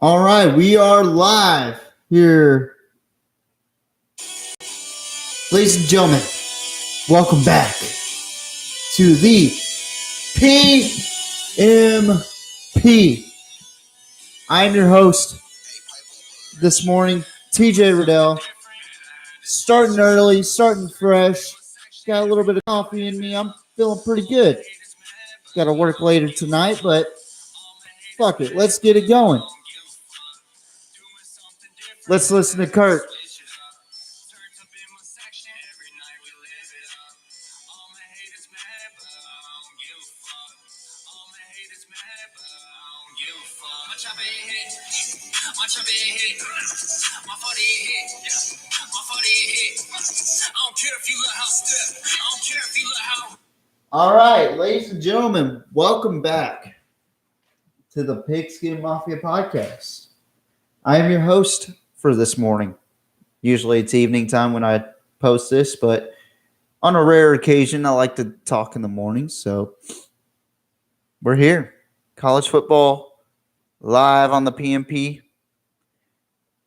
All right, we are live here. Ladies and gentlemen, welcome back to the PMP. I am your host this morning, TJ Riddell. Starting early, starting fresh. Got a little bit of coffee in me. I'm feeling pretty good. Got to work later tonight, but fuck it. Let's get it going. Let's listen to Kurt. All right, ladies and gentlemen, welcome back to the Pigskin Mafia podcast. I am your host for this morning. Usually it's evening time when I post this, but on a rare occasion, I like to talk in the morning. So we're here. College football live on the PMP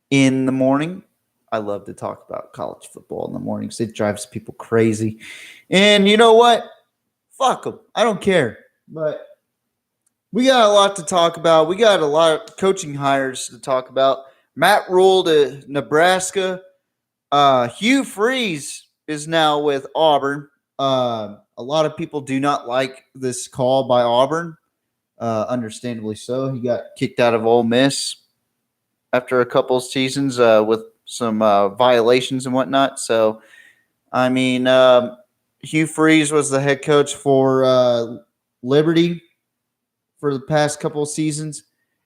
in the morning. I love to talk about college football in the mornings. It drives people crazy. And you know what? Fuck them. I don't care. But we got a lot to talk about. We got a lot of coaching hires to talk about. Matt Rule to Nebraska. Hugh Freeze is now with Auburn. A lot of people do not like this call by Auburn. Understandably so. He got kicked out of Ole Miss after a couple of seasons with some violations and whatnot. So, I mean, Hugh Freeze was the head coach for Liberty for the past couple of seasons,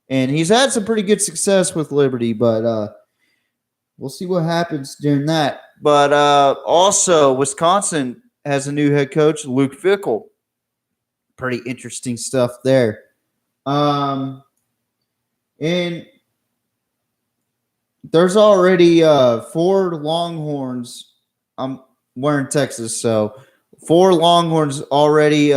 and he's had some pretty good success with Liberty, but we'll see what happens during that. But also, Wisconsin has a new head coach, Luke Fickell. Pretty interesting stuff there. And there's already 4 Longhorns. I'm wearing Texas, so 4 Longhorns already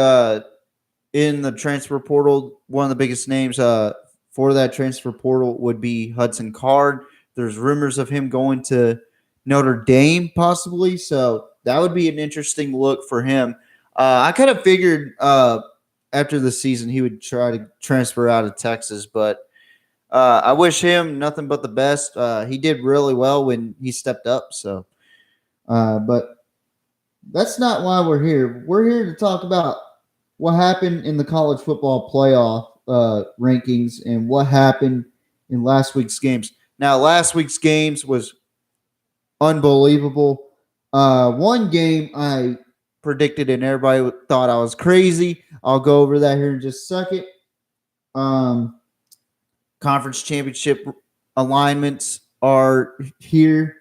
in the transfer portal. One of the biggest names for that transfer portal would be Hudson Card. There's rumors of him going to Notre Dame possibly, so that would be an interesting look for him. I kind of figured after the season he would try to transfer out of Texas, but I wish him nothing but the best. He did really well when he stepped up, so but that's not why we're here. We're here to talk about what happened in the college football playoff rankings and what happened in last week's games. Now, last week's games was unbelievable. One game I predicted and everybody thought I was crazy. I'll go over that here in just a second. Conference championship alignments are here.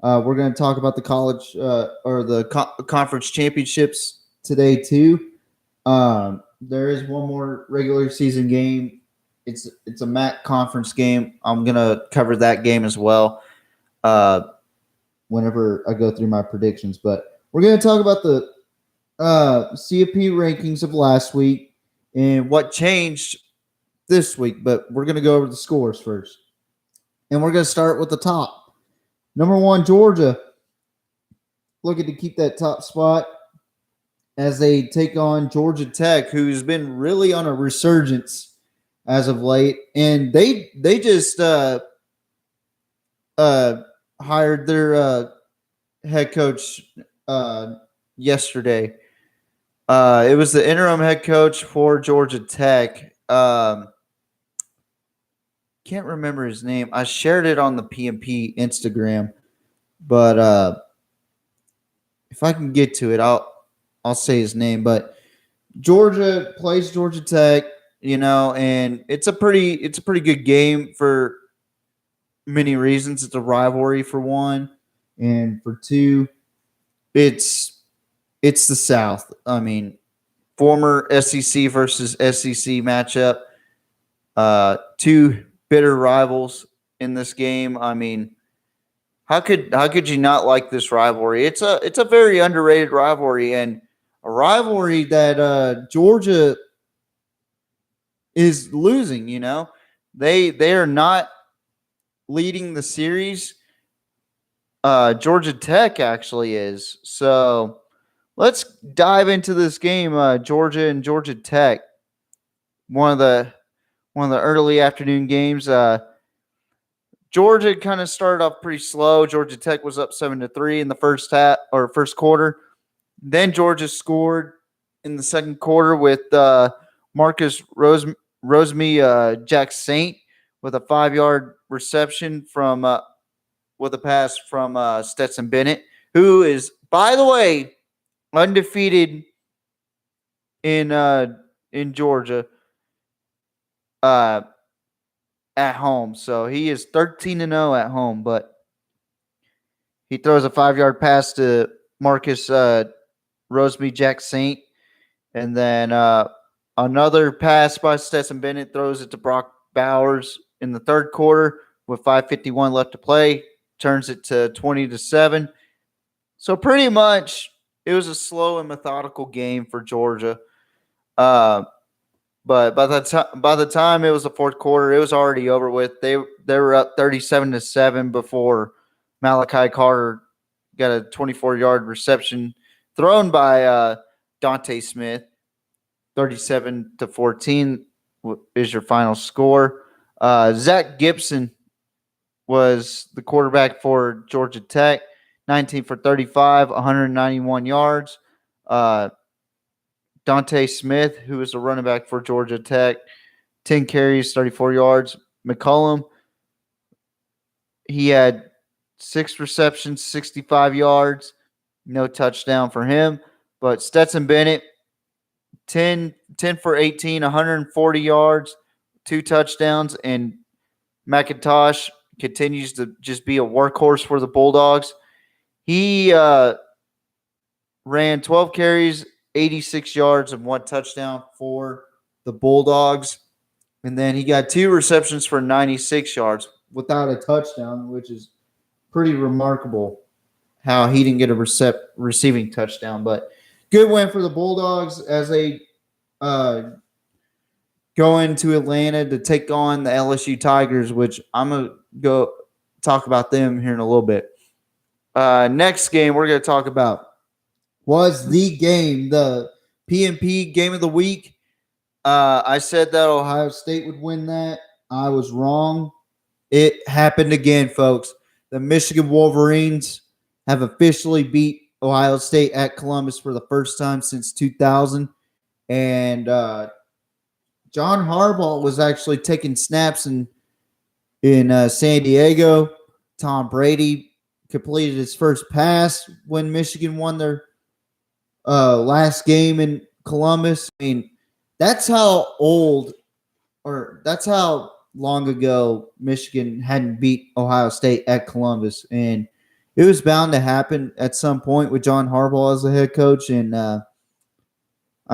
We're going to talk about the college or the conference championships today too. There is one more regular season game. It's a MAC conference game. I'm going to cover that game as well whenever I go through my predictions. But we're going to talk about the CFP rankings of last week and what changed this week. But we're going to go over the scores first. And we're going to start with the top. Number 1, Georgia, looking to keep that top spot as they take on Georgia Tech, who's been really on a resurgence as of late. And they just hired their head coach yesterday. It was the interim head coach for Georgia Tech. Can't remember his name. I shared it on the PMP Instagram, but if I can get to it, I'll say his name. But Georgia plays Georgia Tech, and it's a pretty good game for many reasons. It's a rivalry for one, and for two, it's the South. I mean, former SEC versus SEC matchup. Two bitter rivals in this game. I mean, how could you not like this rivalry? It's a very underrated rivalry, and a rivalry that Georgia is losing. They are not leading the series. Georgia Tech actually is. So let's dive into this game. Georgia and Georgia Tech. One of the early afternoon games. Georgia kind of started off pretty slow. Georgia Tech was up 7-3 in the first quarter. Then Georgia scored in the second quarter with Marcus Rosemy Jack Saint with a 5-yard reception from with a pass from Stetson Bennett, who is, by the way, undefeated in Georgia at home. So he is 13-0 at home, but he throws a 5-yard pass to Marcus Rosemy Jack Saint, and then another pass by Stetson Bennett throws it to Brock Bowers in the third quarter with 5:51 left to play, turns it to 20-7. So pretty much it was a slow and methodical game for Georgia. But by the time it was the fourth quarter, it was already over with. They were up 37-7 before Malachi Carter got a 24-yard reception thrown by Dante Smith. 37-14 is your final score. Zach Gibson was the quarterback for Georgia Tech, 19 for 35, 191 yards. Dante Smith, who was the running back for Georgia Tech, 10 carries, 34 yards. McCollum, he had 6 receptions, 65 yards, no touchdown for him. But Stetson Bennett, 10 for 18, 140 yards, 2 touchdowns. And McIntosh continues to just be a workhorse for the Bulldogs. He ran 12 carries, 86 yards, and 1 touchdown for the Bulldogs. And then he got 2 receptions for 96 yards without a touchdown, which is pretty remarkable how he didn't get a receiving touchdown. But good win for the Bulldogs as they go into Atlanta to take on the LSU Tigers, which I'm going to go talk about them here in a little bit. Next game we're going to talk about was the game, the PMP game of the week. I said that Ohio State would win that. I was wrong. It happened again, folks. The Michigan Wolverines have officially beat Ohio State at Columbus for the first time since 2000. And John Harbaugh was actually taking snaps in San Diego. Tom Brady completed his first pass when Michigan won their last game in Columbus. I mean, that's how long ago Michigan hadn't beat Ohio State at Columbus. And it was bound to happen at some point with John Harbaugh as the head coach. And, I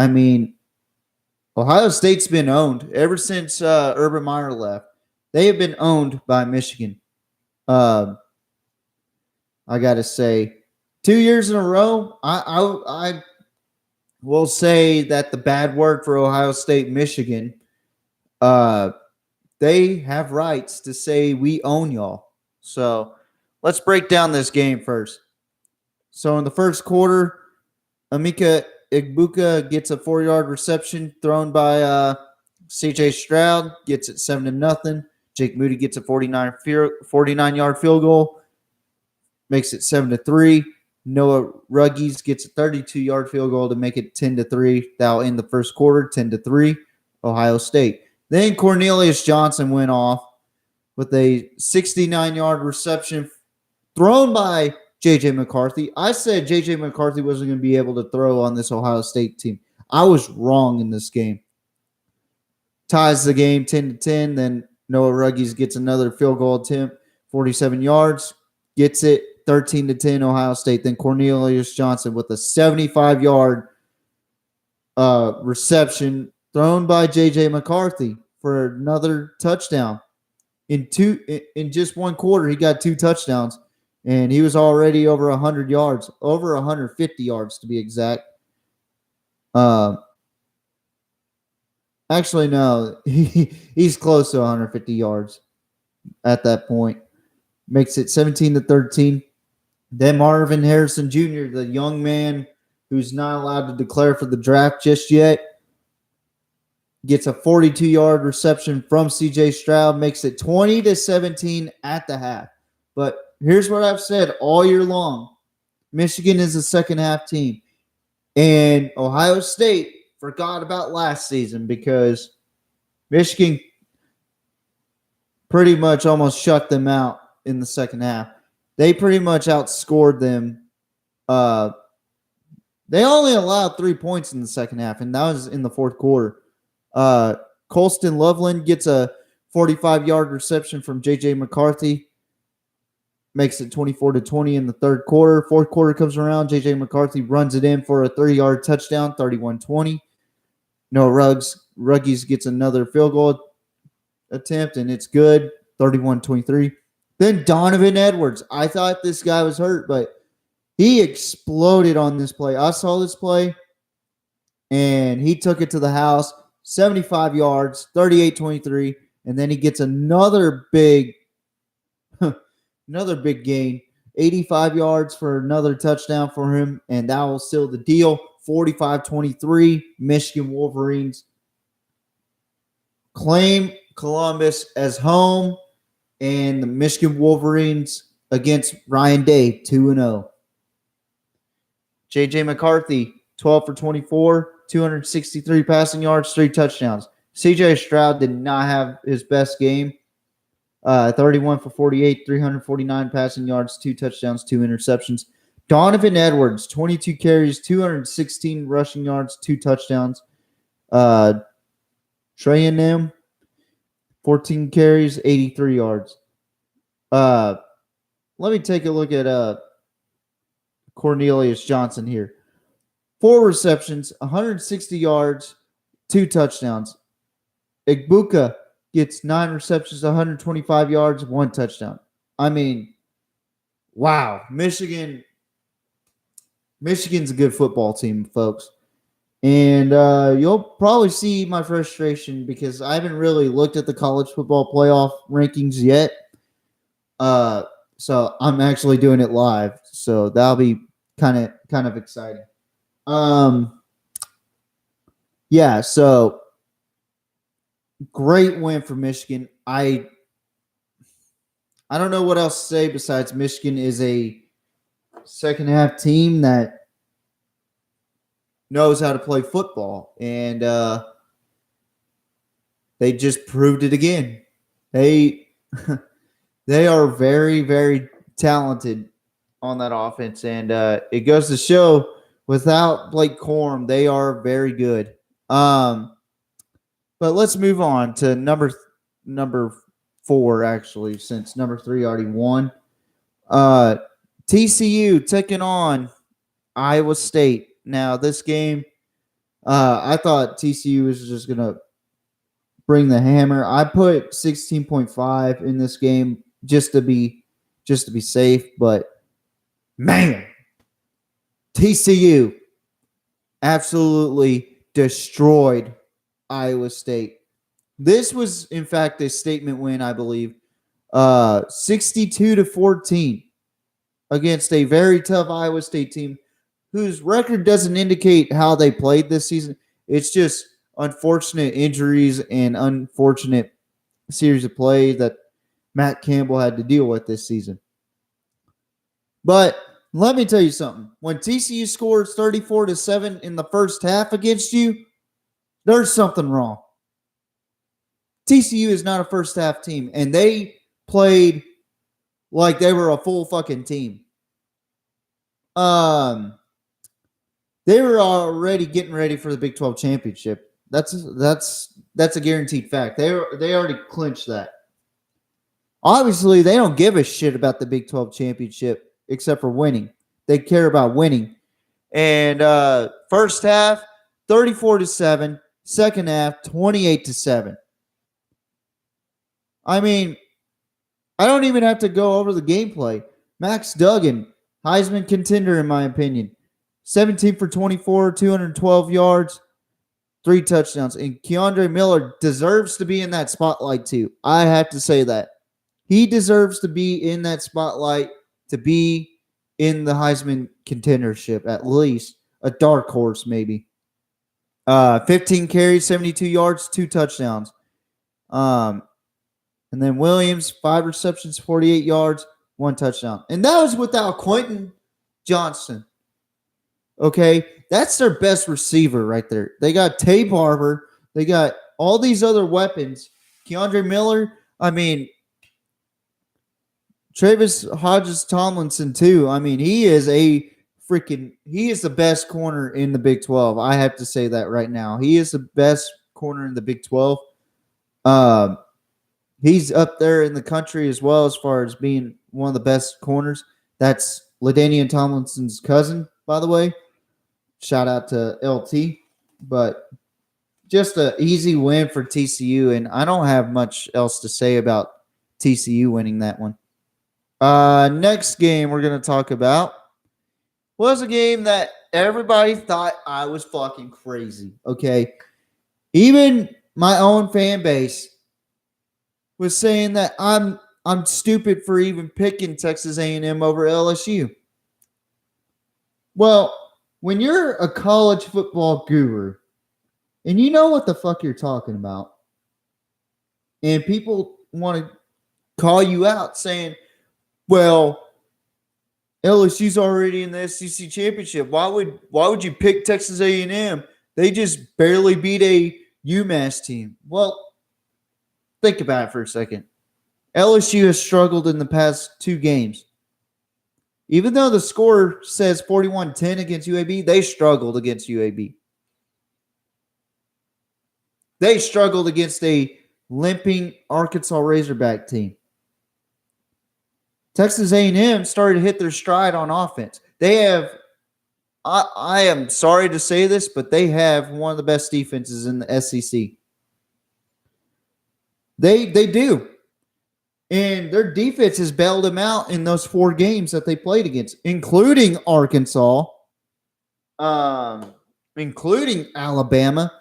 mean, Ohio State's been owned ever since Urban Meyer left. They have been owned by Michigan. I got to say, 2 years in a row, I will say that the bad word for Ohio State, Michigan, they have rights to say we own y'all. So let's break down this game first. So in the first quarter, Emeka Egbuka gets a 4-yard reception thrown by C.J. Stroud, gets it 7-0. Jake Moody gets a 49-yard field goal, makes it 7-3. Noah Ruggies gets a 32-yard field goal to make it 10-3. That'll end the first quarter, 10-3, Ohio State. Then Cornelius Johnson went off with a 69-yard reception thrown by J.J. McCarthy. I said J.J. McCarthy wasn't going to be able to throw on this Ohio State team. I was wrong in this game. Ties the game 10-10. Then Noah Ruggies gets another field goal attempt, 47 yards, gets it 13-10 Ohio State. Then Cornelius Johnson with a 75-yard reception thrown by J.J. McCarthy for another touchdown. In just one quarter, he got 2 touchdowns, and he was already over 100 yards, over 150 yards to be exact. Actually, no, he's close to 150 yards at that point. makes it 17-13. Then Marvin Harrison Jr., the young man who's not allowed to declare for the draft just yet, gets a 42-yard reception from C.J. Stroud, makes it 20-17 at the half. But here's what I've said all year long. Michigan is a second-half team. And Ohio State forgot about last season because Michigan pretty much almost shut them out in the second half. They pretty much outscored them. They only allowed 3 points in the second half, and that was in the fourth quarter. Colston Loveland gets a 45-yard reception from J.J. McCarthy. Makes it 24-20 in the third quarter. Fourth quarter comes around. J.J. McCarthy runs it in for a 30-yard touchdown, 31-20. Noah Ruggies gets another field goal attempt, and it's good, 31-23. Then Donovan Edwards. I thought this guy was hurt, but he exploded on this play. I saw this play, and he took it to the house, 75 yards, 38-23, and then he gets another big gain, 85 yards for another touchdown for him, and that will seal the deal. 45-23, Michigan Wolverines claim Columbus as home, and the Michigan Wolverines against Ryan Day, 2-0. J.J. McCarthy, 12 for 24, 263 passing yards, 3 touchdowns. C.J. Stroud did not have his best game. 31 for 48, 349 passing yards, 2 touchdowns, 2 interceptions. Donovan Edwards, 22 carries, 216 rushing yards, 2 touchdowns. Trey and them, 14 carries, 83 yards. Let me take a look at Cornelius Johnson here. 4 receptions, 160 yards, 2 touchdowns. Igbuka gets 9 receptions, 125 yards, 1 touchdown. I mean, wow. Michigan's a good football team, folks. And you'll probably see my frustration because I haven't really looked at the college football playoff rankings yet. So I'm actually doing it live. So that'll be kind of exciting. Yeah, so great win for Michigan. I don't know what else to say besides Michigan is a second half team that knows how to play football, and they just proved it again. They are very, very talented on that offense, and it goes to show without Blake Corum, they are very good. But let's move on to number 4, actually, since number 3 already won. TCU taking on Iowa State. Now, this game, I thought TCU was just going to bring the hammer. I put 16.5 in this game just to be safe, but man, TCU absolutely destroyed Iowa State. This was, in fact, a statement win, I believe. 62-14 against a very tough Iowa State team whose record doesn't indicate how they played this season. It's just unfortunate injuries and unfortunate series of play that Matt Campbell had to deal with this season. But let me tell you something. When TCU scores 34-7 in the first half against you, there's something wrong. TCU is not a first half team, and they played like they were a full fucking team. They were already getting ready for the Big 12 championship. That's a guaranteed fact. They already clinched that. Obviously, they don't give a shit about the Big 12 championship except for winning. They care about winning. And first half, 34-7. Second half, 28-7. I mean, I don't even have to go over the gameplay. Max Duggan, Heisman contender in my opinion. 17 for 24, 212 yards, 3 touchdowns. And Keandre Miller deserves to be in that spotlight too. I have to say that. He deserves to be in that spotlight, to be in the Heisman contendership, at least a dark horse, maybe. 15 carries, 72 yards, 2 touchdowns. And then Williams, 5 receptions, 48 yards, 1 touchdown. And that was without Quentin Johnston. Okay, that's their best receiver right there. They got Tay Barber. They got all these other weapons. Keandre Miller. I mean, Travis Hodges Tomlinson too. I mean, he is the best corner in the Big 12. I have to say that right now. He is the best corner in the Big 12. He's up there in the country as well as far as being one of the best corners. That's LaDainian Tomlinson's cousin, by the way. Shout out to LT. But just an easy win for TCU, and I don't have much else to say about TCU winning that one. Next game we're going to talk about was a game that everybody thought I was fucking crazy, okay? Even my own fan base was saying that I'm stupid for even picking Texas A&M over LSU. Well, when you're a college football guru and you know what the fuck you're talking about, and people want to call you out saying, well, LSU's already in the SEC championship. Why would you pick Texas A&M? They just barely beat a UMass team. Well, think about it for a second. LSU has struggled in the past 2 games. Even though the score says 41-10 against UAB, they struggled against UAB. They struggled against a limping Arkansas Razorback team. Texas A&M started to hit their stride on offense. They have, I am sorry to say this, but they have one of the best defenses in the SEC. They do. And their defense has bailed them out in those 4 games that they played against, including Arkansas, including Alabama.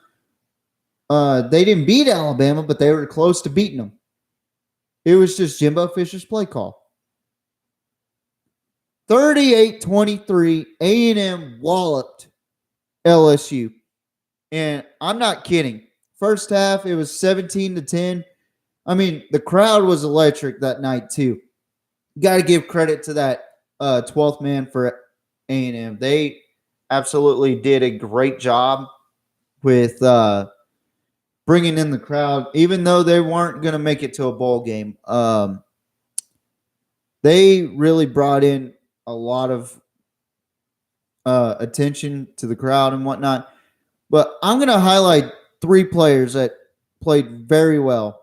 They didn't beat Alabama, but they were close to beating them. It was just Jimbo Fisher's play call. 38-23, A&M walloped LSU. And I'm not kidding. First half, it was 17-10. I mean, the crowd was electric that night, too. Got to give credit to that 12th man for A&M. They absolutely did a great job with bringing in the crowd, even though they weren't going to make it to a bowl game. They really brought in a lot of attention to the crowd and whatnot. But I'm going to highlight 3 players that played very well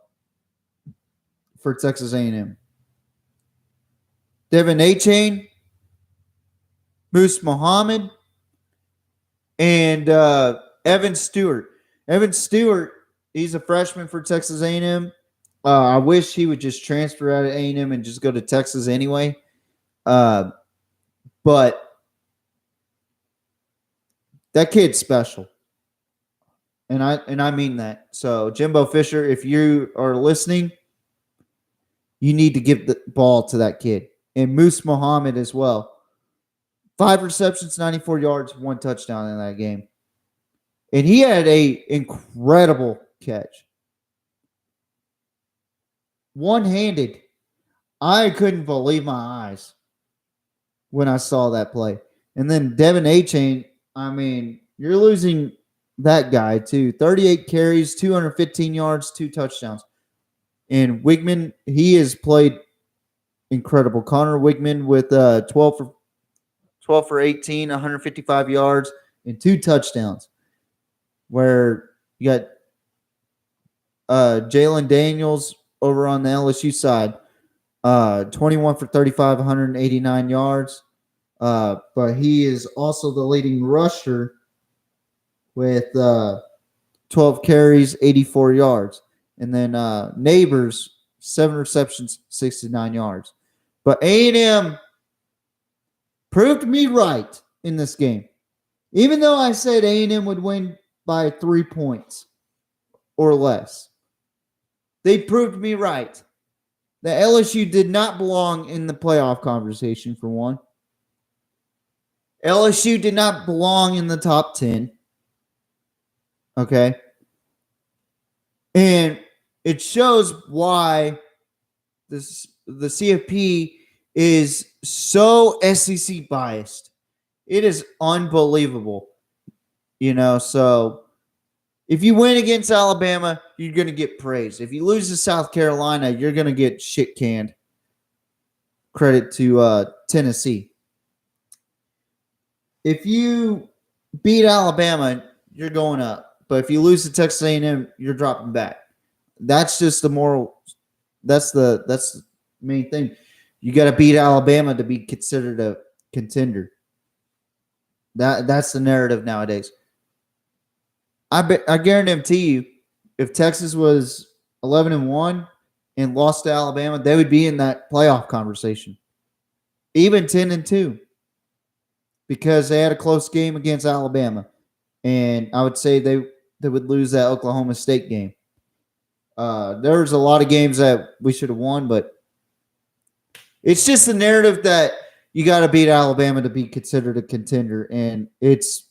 for Texas A&M. Devin Achane, Moose Muhammad, and Evan Stewart. Evan Stewart, he's a freshman for Texas A&M. I wish he would just transfer out of A&M and just go to Texas anyway. But that kid's special. And I mean that. So, Jimbo Fisher, if you are listening, you need to give the ball to that kid. And Moose Muhammad as well. 5 receptions, 94 yards, 1 touchdown in that game. And he had a incredible catch. One-handed. I couldn't believe my eyes when I saw that play. And then Devin Achane, I mean, you're losing that guy too. 38 carries, 215 yards, 2 touchdowns. And Wigman, he has played incredible. Connor Wigman with 12 for 18, 155 yards, and 2 touchdowns. Where you got Jalen Daniels over on the LSU side, 21 for 35, 189 yards. But he is also the leading rusher with 12 carries, 84 yards. And then Neighbors, 7 receptions, 69 yards. But A&M proved me right in this game. Even though I said A&M would win by 3 points or less, they proved me right. that LSU did not belong in the playoff conversation, for one. LSU did not belong in the top 10. Okay. And it shows why the CFP is so SEC biased. It is unbelievable. So if you win against Alabama, you're going to get praise. If you lose to South Carolina, you're going to get shit canned. Credit to Tennessee. If you beat Alabama, you're going up. But if you lose to Texas A&M, you're dropping back. That's just the moral. That's the main thing. You got to beat Alabama to be considered a contender. That's the narrative nowadays. I guarantee you, if Texas was 11-1 and lost to Alabama, they would be in that playoff conversation. Even 10-2, because they had a close game against Alabama, and I would say they would lose that Oklahoma State game. There's a lot of games that we should have won, but it's just the narrative that you got to beat Alabama to be considered a contender, and it's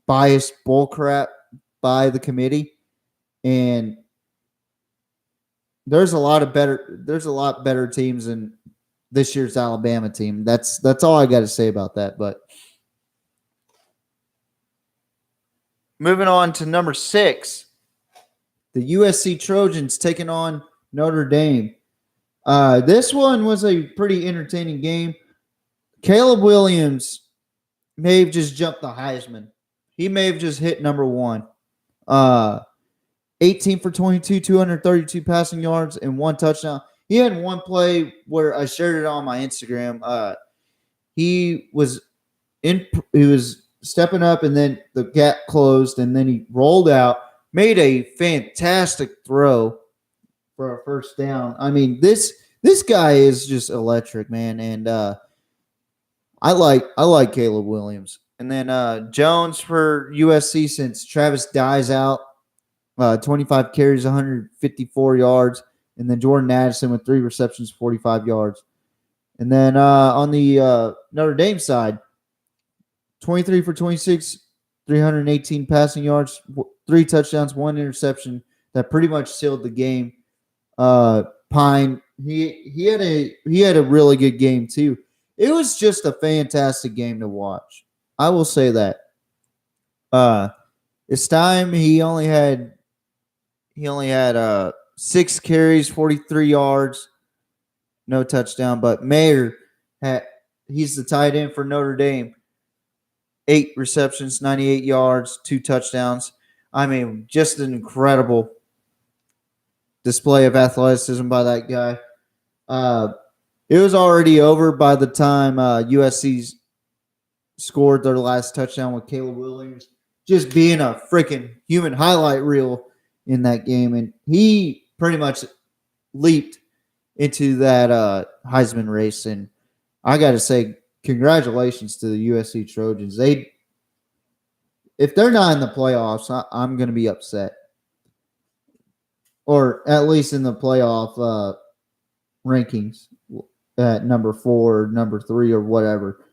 biased bullcrap by the committee. And there's a lot better teams than this year's Alabama team. That's all I got to say about that. But moving on to number 6, the USC Trojans taking on Notre Dame. This one was a pretty entertaining game. Caleb Williams may have just jumped the Heisman. He may have just hit number 1. 18 for 22, 232 passing yards, and 1 touchdown. He had one play where I shared it on my Instagram. He was stepping up, and then the gap closed, and then he rolled out, made a fantastic throw for a first down. I mean, this guy is just electric, man, and I like Caleb Williams. And then Jones for USC, since Travis Dye's out, 25 carries, 154 yards. And then Jordan Addison with 3 receptions, 45 yards. And then on the Notre Dame side, 23 for 26, 318 passing yards, 3 touchdowns, 1 interception. That pretty much sealed the game. Pine, he had a really good game too. It was just a fantastic game to watch. I will say that. This time he only had 6 carries, 43 yards, no touchdown. But Mayer he's the tight end for Notre Dame. 8 receptions, 98 yards, 2 touchdowns. I mean, just an incredible display of athleticism by that guy. It was already over by the time USC scored their last touchdown with Caleb Williams just being a freaking human highlight reel in that game. And he pretty much leaped into that Heisman race. And I got to say, congratulations to the USC Trojans. If they're not in the playoffs, I'm going to be upset. Or at least in the playoff rankings at number 4 or number 3 or whatever.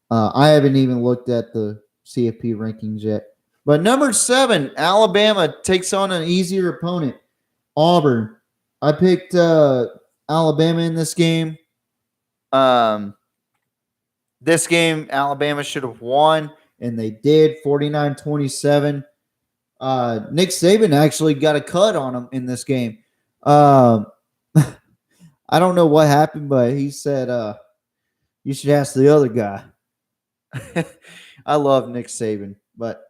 I haven't even looked at the CFP rankings yet. But number 7, Alabama takes on an easier opponent, Auburn. I picked Alabama in this game. This game, Alabama should have won, and they did, 49-27. Nick Saban actually got a cut on him in this game. I don't know what happened, but he said, you should ask the other guy. I love Nick Saban, but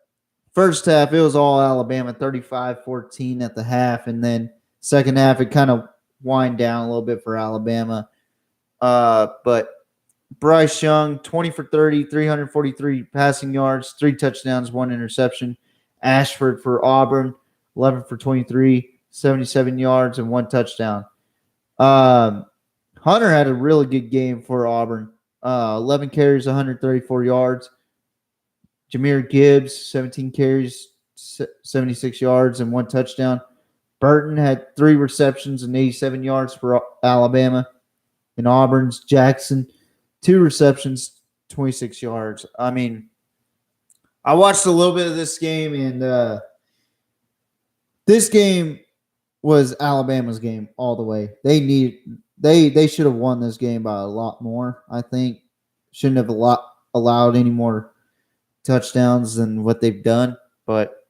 first half, it was all Alabama, 35-14 at the half, and then second half, it kind of wind down a little bit for Alabama. But Bryce Young, 20 for 30, 343 passing yards, 3 touchdowns, 1 interception. Ashford for Auburn, 11 for 23, 77 yards, and 1 touchdown. Hunter had a really good game for Auburn. 11 carries, 134 yards. Jahmyr Gibbs, 17 carries, 76 yards, and 1 touchdown. Burton had 3 receptions and 87 yards for Alabama. And Auburn's Jackson, 2 receptions, 26 yards. I mean, I watched a little bit of this game, and this game was Alabama's game all the way. They should have won this game by a lot more, I think. Shouldn't have allowed any more touchdowns than what they've done, but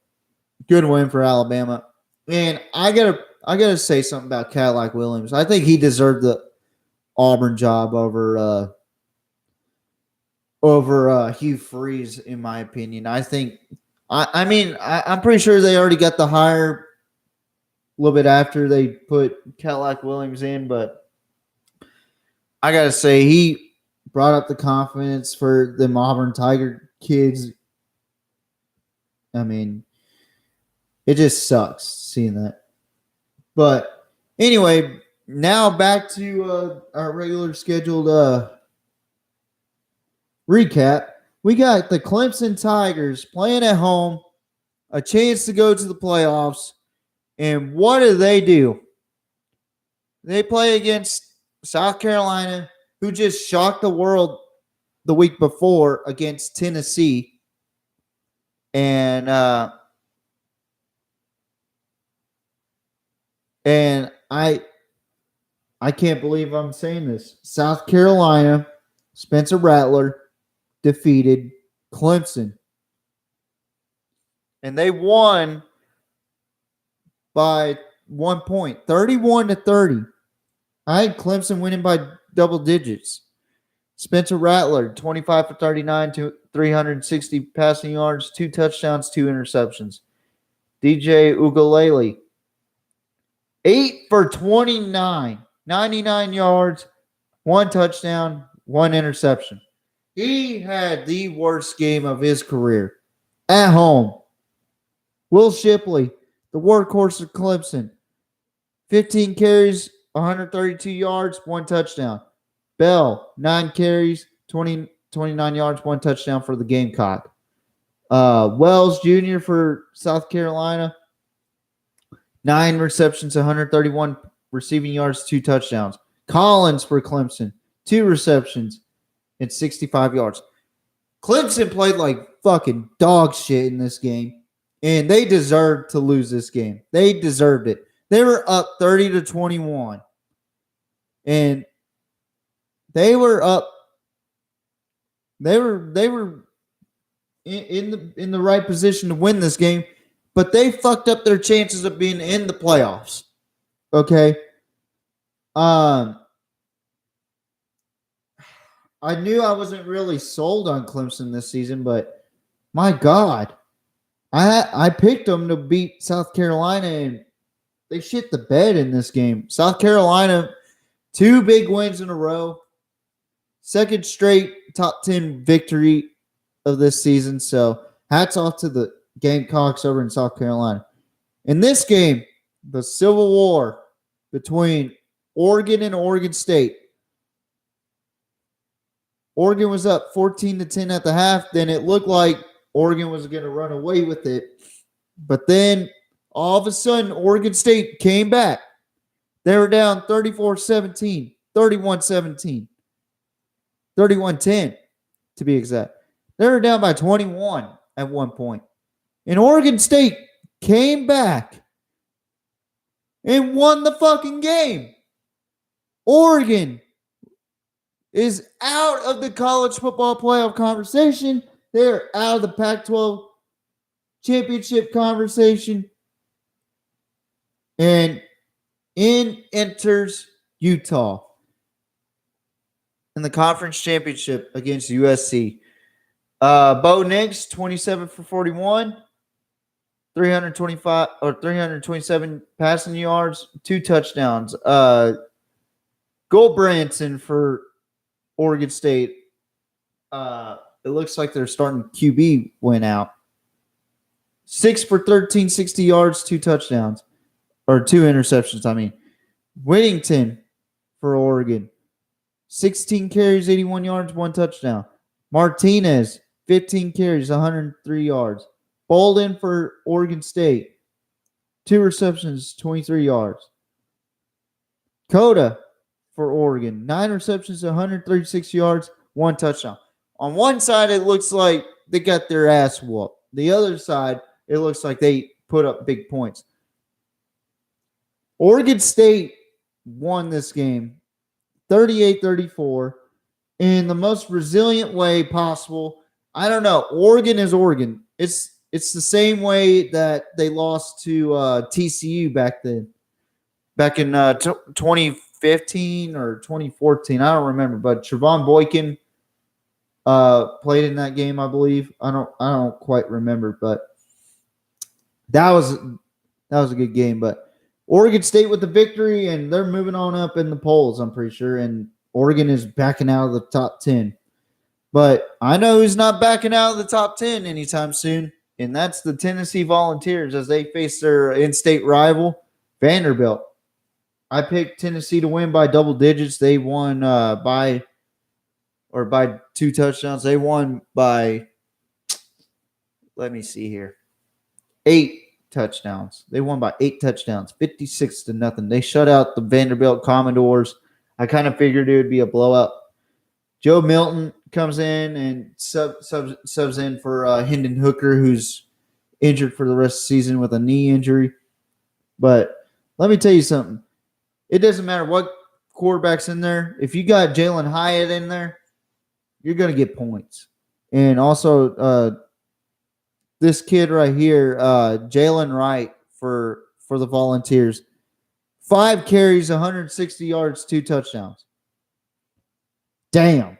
good win for Alabama. And I gotta say something about Cadillac Williams. I think he deserved the Auburn job over Hugh Freeze, in my opinion. I think I'm pretty sure they already got the hire a little bit after they put Cadillac Williams in, but I gotta say he brought up the confidence for them Auburn Tiger kids. I mean, it just sucks seeing that. But anyway, now back to our regular scheduled recap. We got the Clemson Tigers playing at home, a chance to go to the playoffs. And what do? They play against South Carolina, who just shocked the world the week before against Tennessee. And I can't believe I'm saying this. South Carolina, Spencer Rattler defeated Clemson. And they won by 1 point, 31-30. I had Clemson winning by double digits. Spencer Rattler, 25 for 39 to 360 passing yards, 2 touchdowns, 2 interceptions. DJ Ugalele, 8 for 29, 99 yards, 1 touchdown, 1 interception. He had the worst game of his career at home. Will Shipley, the workhorse of Clemson, 15 carries, 132 yards, 1 touchdown. Bell, 9 carries, 29 yards, 1 touchdown for the Gamecock. Wells Jr. for South Carolina, 9 receptions, 131 receiving yards, 2 touchdowns. Collins for Clemson, 2 receptions and 65 yards. Clemson played like fucking dog shit in this game, and they deserved to lose this game. They deserved it. They were up 30-21, and they were up. They were in the right position to win this game, but they fucked up their chances of being in the playoffs. Okay. I knew I wasn't really sold on Clemson this season, but my God, I picked them to beat South Carolina, and they shit the bed in this game. South Carolina, 2 big wins in a row, 2nd straight top 10 victory of this season. So hats off to the Gamecocks over in South Carolina. In this game, the Civil War between Oregon and Oregon State. Oregon was up 14-10 at the half. Then it looked like Oregon was going to run away with it. But then all of a sudden, Oregon State came back. They were down 34-17, 31-17, 31-10 to be exact. They were down by 21 at one point. And Oregon State came back and won the fucking game. Oregon is out of the college football playoff conversation. They're out of the Pac-12 championship conversation. And in enters Utah in the conference championship against USC. Bo Nix, 27 for 41, 327 passing yards, 2 touchdowns. Goldbranson for Oregon State. It looks like their starting QB went out. 6 for 13, 60 yards, 2 touchdowns. Or 2 interceptions, I mean. Whittington for Oregon. 16 carries, 81 yards, 1 touchdown. Martinez, 15 carries, 103 yards. Bolden for Oregon State. 2 receptions, 23 yards. Coda for Oregon, 9 receptions, 136 yards, 1 touchdown. On one side, it looks like they got their ass whooped. The other side, it looks like they put up big points. Oregon State won this game 38-34 in the most resilient way possible. I don't know. Oregon is Oregon. It's the same way that they lost to TCU back then. Back in 2015 or 2014. I don't remember, but Trevon Boykin played in that game, I believe. I don't quite remember, but that was a good game. But Oregon State with the victory, and they're moving on up in the polls, I'm pretty sure. And Oregon is backing out of the top 10. But I know who's not backing out of the top 10 anytime soon, and that's the Tennessee Volunteers as they face their in-state rival, Vanderbilt. I picked Tennessee to win by double digits. They won by 2 touchdowns. They won by, let me see here, 8 touchdowns. They won by 8 touchdowns, 56-0. They shut out the Vanderbilt Commodores. I kind of figured it would be a blowout. Joe Milton comes in and subs in for Hendon Hooker, who's injured for the rest of the season with a knee injury. But let me tell you something. It doesn't matter what quarterback's in there. If you got Jalen Hyatt in there, you're going to get points. And also this kid right here, Jalen Wright for the Volunteers, 5 carries, 160 yards, 2 touchdowns. Damn.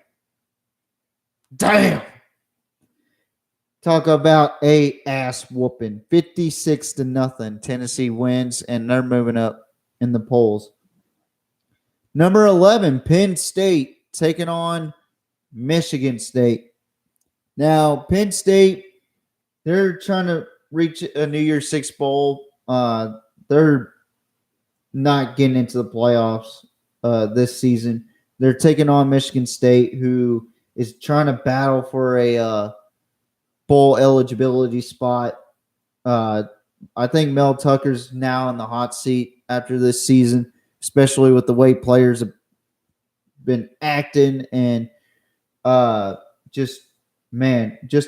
Talk about a ass whooping. 56-0. Tennessee wins, and they're moving up in the polls. Number 11, Penn State taking on Michigan State. Now, Penn State, they're trying to reach a New Year's Six bowl. They're not getting into the playoffs this season. They're taking on Michigan State, who is trying to battle for a bowl eligibility spot. I think Mel Tucker's now in the hot seat after this season, especially with the way players have been acting and just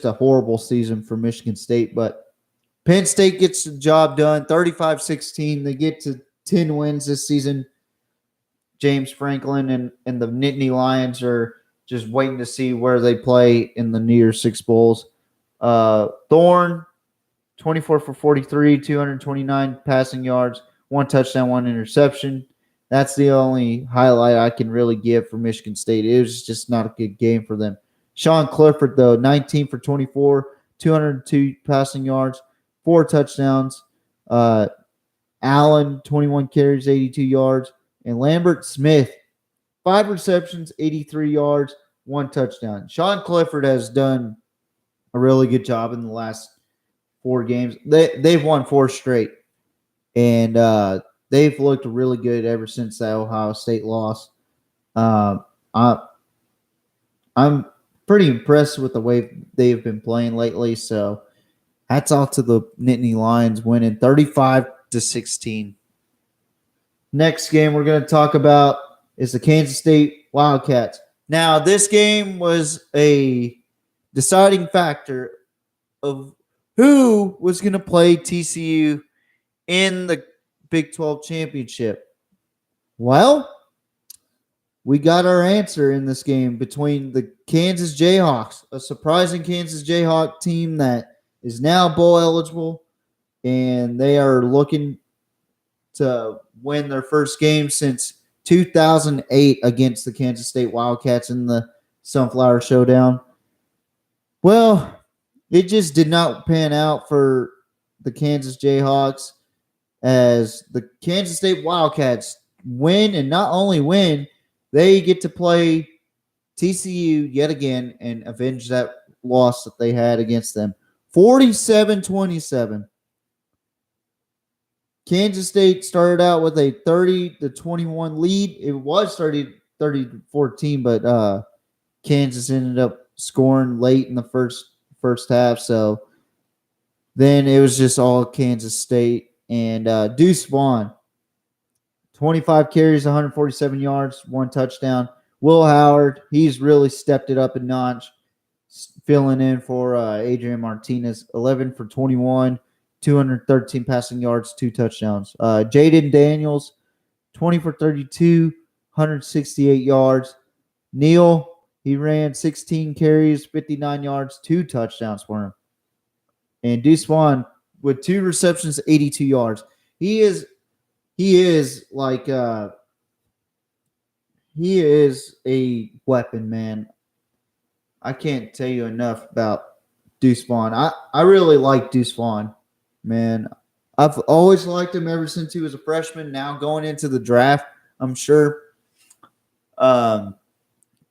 a horrible season for Michigan State. But Penn State gets the job done, 35-16. They get to 10 wins this season. James Franklin and the Nittany Lions are just waiting to see where they play in the New Year's Six Bowls. Thorne, 24 for 43, 229 passing yards, 1 touchdown, 1 interception. That's the only highlight I can really give for Michigan State. It was just not a good game for them. Sean Clifford, though, 19 for 24, 202 passing yards, 4 touchdowns. Allen, 21 carries, 82 yards. And Lambert Smith, 5 receptions, 83 yards, 1 touchdown. Sean Clifford has done a really good job in the last 4 games. They've won 4 straight. And they've looked really good ever since that Ohio State loss. I'm pretty impressed with the way they've been playing lately. So hats off to the Nittany Lions winning 35-16. Next game we're going to talk about is the Kansas State Wildcats. Now, this game was a deciding factor of who was going to play TCU in the Big 12 Championship. Well, we got our answer in this game between the Kansas Jayhawks, a surprising Kansas Jayhawk team that is now bowl eligible, and they are looking to win their first game since 2008 against the Kansas State Wildcats in the Sunflower Showdown. Well, it just did not pan out for the Kansas Jayhawks as the Kansas State Wildcats win, and not only win, they get to play TCU yet again and avenge that loss that they had against them. 47-27. Kansas State started out with a 30-21 lead. It was 30-14, but Kansas ended up scoring late in the first half. So then it was just all Kansas State, And Deuce Vaughn, 25 carries, 147 yards, 1 touchdown. Will Howard, he's really stepped it up a notch, filling in for Adrian Martinez, 11 for 21, 213 passing yards, 2 touchdowns. Jaden Daniels, 20 for 32, 168 yards. Neal, he ran 16 carries, 59 yards, 2 touchdowns for him. And Deuce Vaughn with 2 receptions, 82 yards. He is like he is a weapon, man. I can't tell you enough about Deuce Vaughn. I really like Deuce Vaughn, man. I've always liked him ever since he was a freshman. Now going into the draft, I'm sure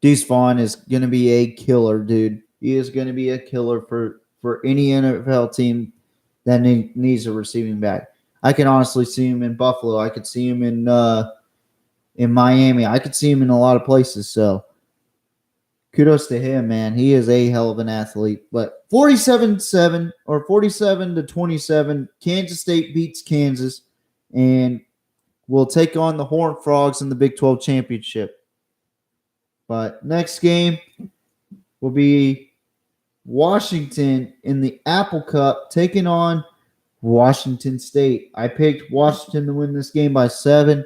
Deuce Vaughn is going to be a killer, dude. He is going to be a killer for any NFL team that needs a receiving back. I can honestly see him in Buffalo. I could see him in Miami. I could see him in a lot of places. So kudos to him, man. He is a hell of an athlete. But 47-7 or 47-27, Kansas State beats Kansas and will take on the Horned Frogs in the Big 12 Championship. But next game will be Washington in the Apple Cup taking on Washington State. I picked Washington to win this game by 7.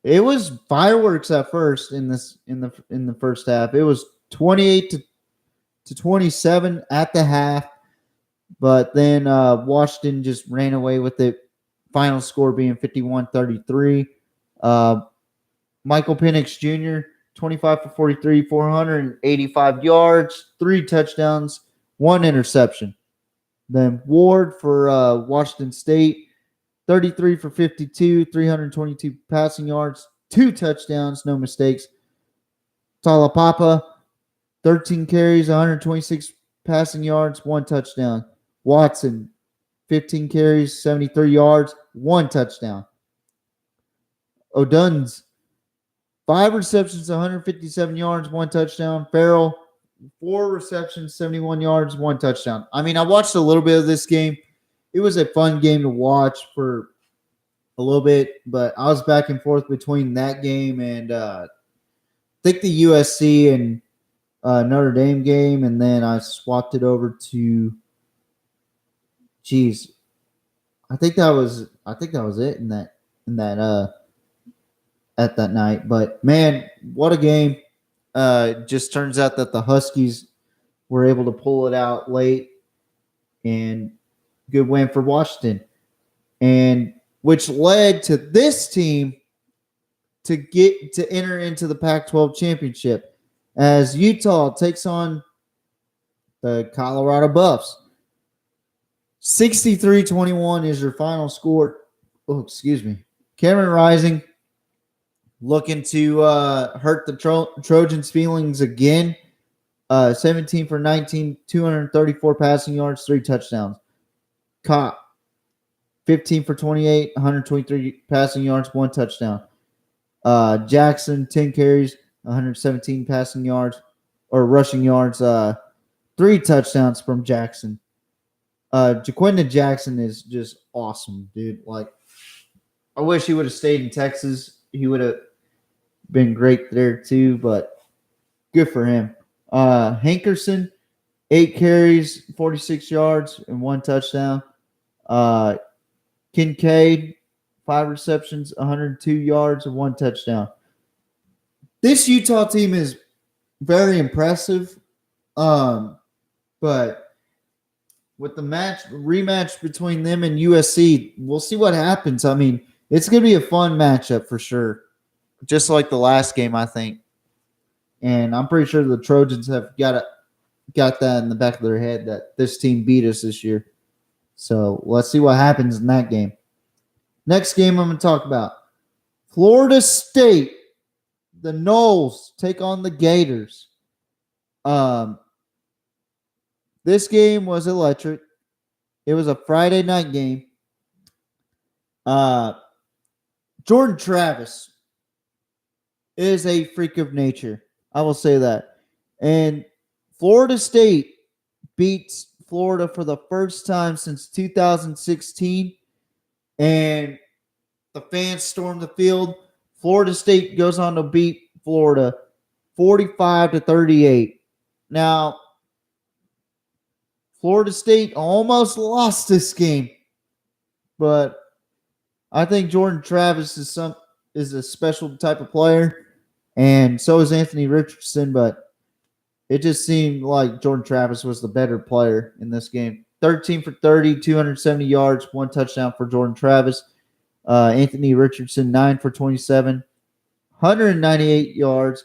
It was fireworks at first in the first half. It was 28-27 at the half, but then Washington just ran away with it. Final score being 51-33. Michael Penix Jr., 25 for 43, 485 yards, 3 touchdowns, 1 interception. Then Ward for Washington State, 33 for 52, 322 passing yards, 2 touchdowns, no mistakes. Talapapa, 13 carries, 126 passing yards, 1 touchdown. Watson, 15 carries, 73 yards, 1 touchdown. O'Dunn's, 5 receptions, 157 yards, 1 touchdown. Farrell, 4 receptions, 71 yards, 1 touchdown. I mean, I watched a little bit of this game. It was a fun game to watch for a little bit, but I was back and forth between that game and I think the USC and Notre Dame game, and then I swapped it over to I think that was it in that at that night. But man, what a game. Just turns out that the Huskies were able to pull it out late, and good win for Washington, and which led to this team to get to enter into the Pac-12 championship as Utah takes on the Colorado Buffs. 63-21 is your final score. Oh, excuse me. Cameron Rising looking to hurt the Trojans' feelings again. 17 for 19, 234 passing yards, 3 touchdowns. Kopp, 15 for 28, 123 passing yards, 1 touchdown. Jackson, 10 carries, 117 passing yards or rushing yards, 3 touchdowns from Jackson. Jaquinda Jackson is just awesome, dude. Like, I wish he would have stayed in Texas. He would have been great there too, but good for him. Hankerson, 8 carries, 46 yards, and 1 touchdown. Kincaid, 5 receptions, 102 yards, and 1 touchdown. This Utah team is very impressive, but with the rematch between them and USC, we'll see what happens. I mean, it's going to be a fun matchup for sure, just like the last game, I think. And I'm pretty sure the Trojans have got that in the back of their head that this team beat us this year. So let's see what happens in that game. Next game I'm going to talk about. Florida State, the Noles take on the Gators. This game was electric. It was a Friday night game. Jordan Travis is a freak of nature. I will say that. And Florida State beats Florida for the first time since 2016, and the fans stormed the field. Florida State goes on to beat Florida 45-38. Now, Florida State almost lost this game, but I think Jordan Travis is a special type of player, and so is Anthony Richardson, but it just seemed like Jordan Travis was the better player in this game. 13 for 30, 270 yards, 1 touchdown for Jordan Travis. Anthony Richardson, 9 for 27, 198 yards,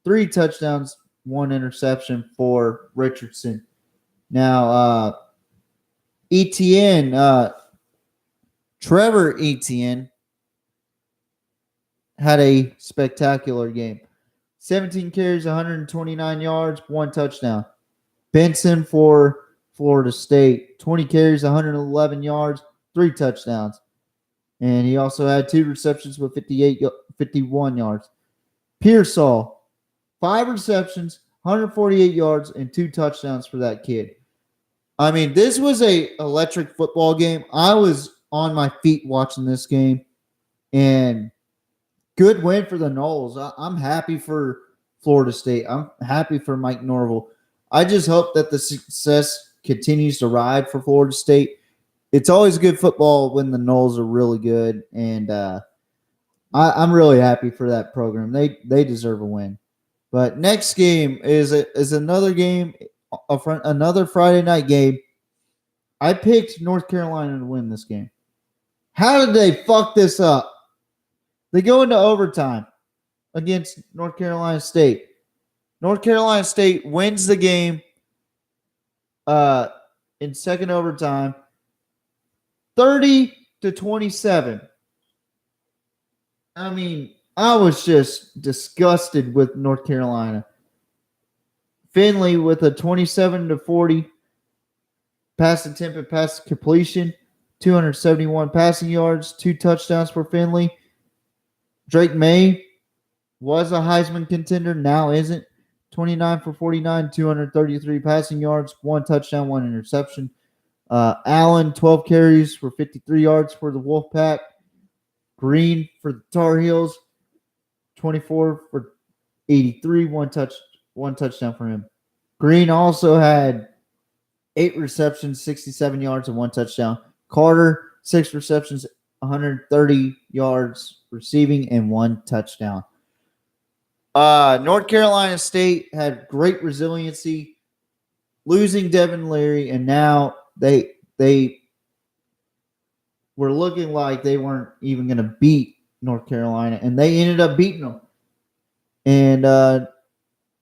3 touchdowns, 1 interception for Richardson. Now, Trevor Etienne had a spectacular game. 17 carries, 129 yards, 1 touchdown. Benson for Florida State, 20 carries, 111 yards, 3 touchdowns. And he also had 2 receptions with 51 yards. Pearsall, 5 receptions, 148 yards, and 2 touchdowns for that kid. I mean, this was an electric football game. I was on my feet watching this game, and good win for the Noles. I'm happy for Florida State. I'm happy for Mike Norvell. I just hope that the success continues to ride for Florida State. It's always good football when the Noles are really good, and I'm really happy for that program. They deserve a win. But next game is another game, another Friday night game. I picked North Carolina to win this game. How did they fuck this up? They go into overtime against North Carolina State. North Carolina State wins the game in second overtime, 30-27. I mean, I was just disgusted with North Carolina. Finley with a 27-40 pass attempt and pass completion, 271 passing yards, 2 touchdowns for Finley. Drake May was a Heisman contender, now isn't. 29 for 49, 233 passing yards, 1 touchdown, 1 interception. Allen, 12 carries for 53 yards for the Wolfpack. Green for the Tar Heels, 24 for 83, 1 touchdown for him. Green also had 8 receptions, 67 yards, and 1 touchdown. Carter, 6 receptions, 130 yards receiving, and 1 touchdown. North Carolina State had great resiliency, losing Devin Leary, and now they were looking like they weren't even going to beat North Carolina, and they ended up beating them. And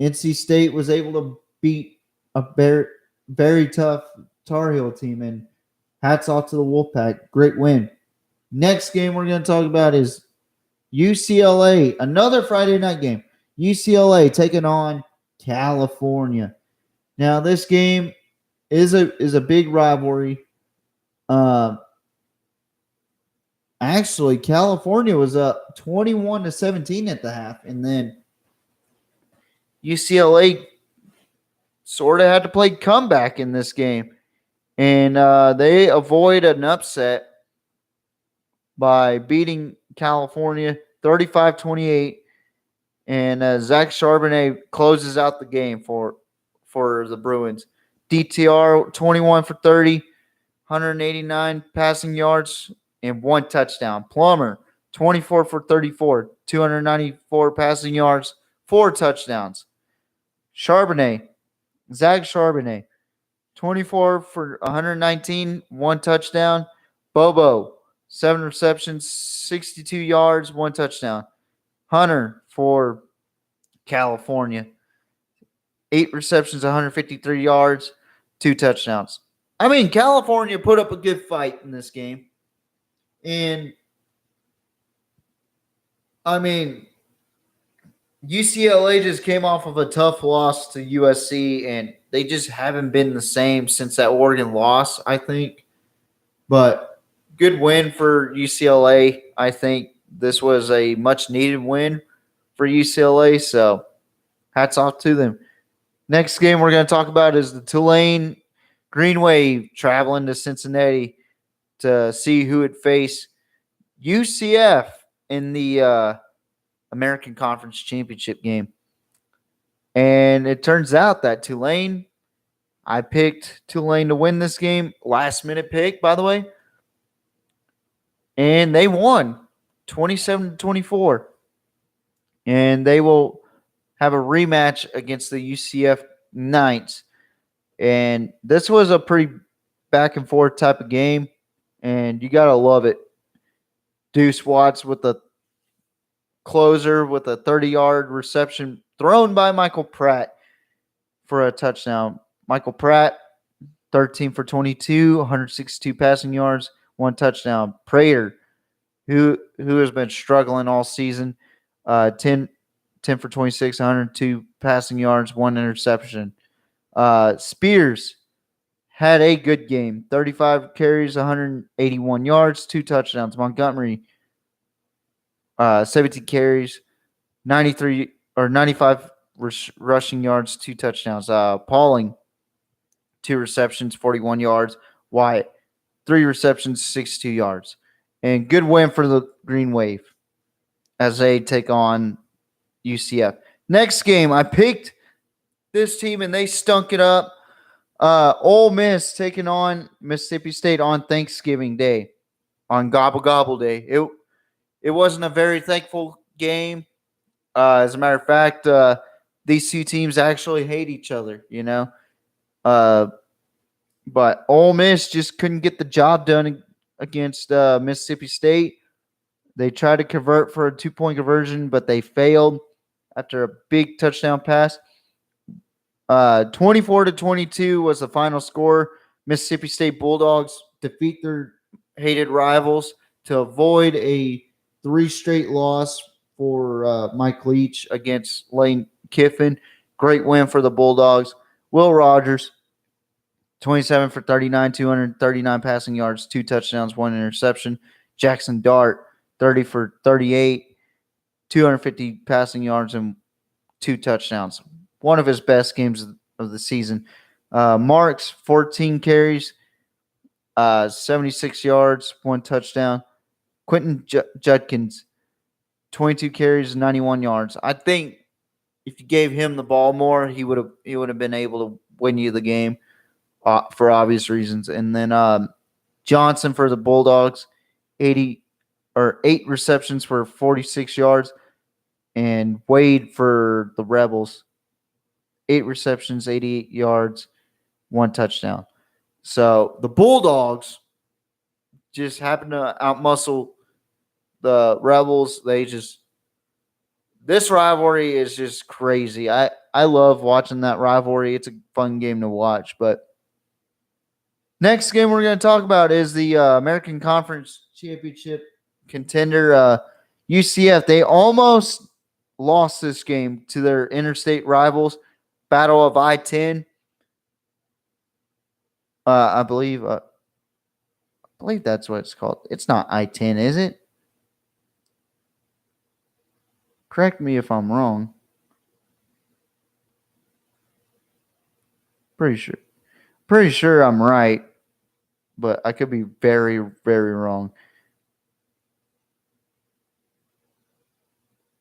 NC State was able to beat a very, very tough Tar Heel team, and hats off to the Wolfpack. Great win. Next game we're going to talk about is UCLA, another Friday night game. UCLA taking on California. Now, this game is a big rivalry. Actually, California was up 21-17 at the half, and then UCLA sort of had to play comeback in this game, and they avoid an upset by beating California 35-28. And Zach Charbonnet closes out the game for the Bruins. DTR 21 for 30, 189 passing yards, and 1 touchdown. Plummer 24 for 34, 294 passing yards, 4 touchdowns. Charbonnet, Zach Charbonnet, 24 for 119, 1 touchdown. Bobo, 7 receptions, 62 yards, 1 touchdown. Hunter for California, 8 receptions, 153 yards, 2 touchdowns. I mean, California put up a good fight in this game. And, I mean, UCLA just came off of a tough loss to USC, and they just haven't been the same since that Oregon loss, I think. But good win for UCLA. I think this was a much-needed win for UCLA, so hats off to them. Next game we're going to talk about is the Tulane Green Wave traveling to Cincinnati to see who would face UCF in the American Conference Championship game. And it turns out that I picked Tulane to win this game. Last minute pick, by the way. And they won 27-24. And they will have a rematch against the UCF Knights. And this was a pretty back and forth type of game. And you got to love it. Deuce Watts with the closer with a 30-yard reception thrown by Michael Pratt for a touchdown. Michael Pratt, 13 for 22, 162 passing yards, 1 touchdown. Prater, who has been struggling all season, 10 for 26, 102 passing yards, 1 interception. Spears had a good game, 35 carries, 181 yards, 2 touchdowns. Montgomery, 17 carries, 95 rushing yards, 2 touchdowns. Pauling, 2 receptions, 41 yards. Wyatt, 3 receptions, 62 yards. And good win for the Green Wave as they take on UCF. Next game, I picked this team, and they stunk it up. Ole Miss taking on Mississippi State on Thanksgiving Day, on Gobble Gobble Day. It wasn't a very thankful game. As a matter of fact, these two teams actually hate each other, you know. But Ole Miss just couldn't get the job done against Mississippi State. They tried to convert for a 2-point conversion, but they failed after a big touchdown pass. 24-22 was the final score. Mississippi State Bulldogs defeat their hated rivals to avoid a 3 straight loss for Mike Leach against Lane Kiffin. Great win for the Bulldogs. Will Rogers, 27 for 39, 239 passing yards, 2 touchdowns, 1 interception. Jackson Dart, 30 for 38, 250 passing yards, and 2 touchdowns. One of his best games of the season. Marks, 14 carries, 76 yards, 1 touchdown. Quentin Judkins, 22 carries, 91 yards. I think if you gave him the ball more, he would have been able to win you the game for obvious reasons. And then Johnson for the Bulldogs, 8 receptions for 46 yards, and Wade for the Rebels, 8 receptions, 88 yards, 1 touchdown. So the Bulldogs just happened to outmuscle the Rebels. This rivalry is just crazy. I love watching that rivalry. It's a fun game to watch. But next game we're going to talk about is the American Conference Championship contender UCF. They almost lost this game to their interstate rivals. Battle of I-10. I believe that's what it's called. It's not I-10, is it? Correct me if I'm wrong. Pretty sure I'm right, but I could be very, very wrong.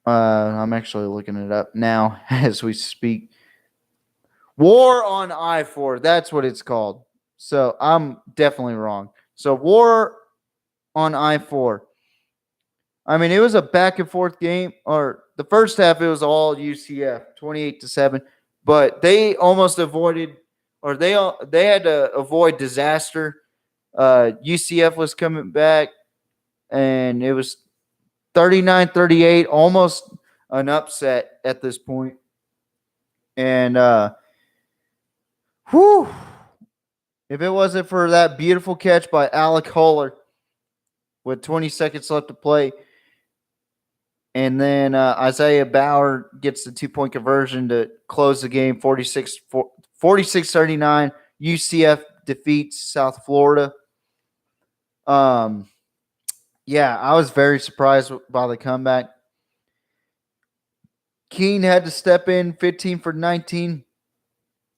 I'm actually looking it up now as we speak. War on I-4. That's what it's called. So I'm definitely wrong. So War on I-4. I mean, it was a back and forth game. Or the first half, it was all UCF, 28-7. But they almost avoided, or they had to avoid disaster. UCF was coming back, and it was 39-38, almost an upset at this point. And if it wasn't for that beautiful catch by Alec Huller with 20 seconds left to play, and then Isaiah Bauer gets the 2-point conversion to close the game, 46-39. UCF defeats South Florida. Yeah, I was very surprised by the comeback. Keene had to step in, 15 for 19,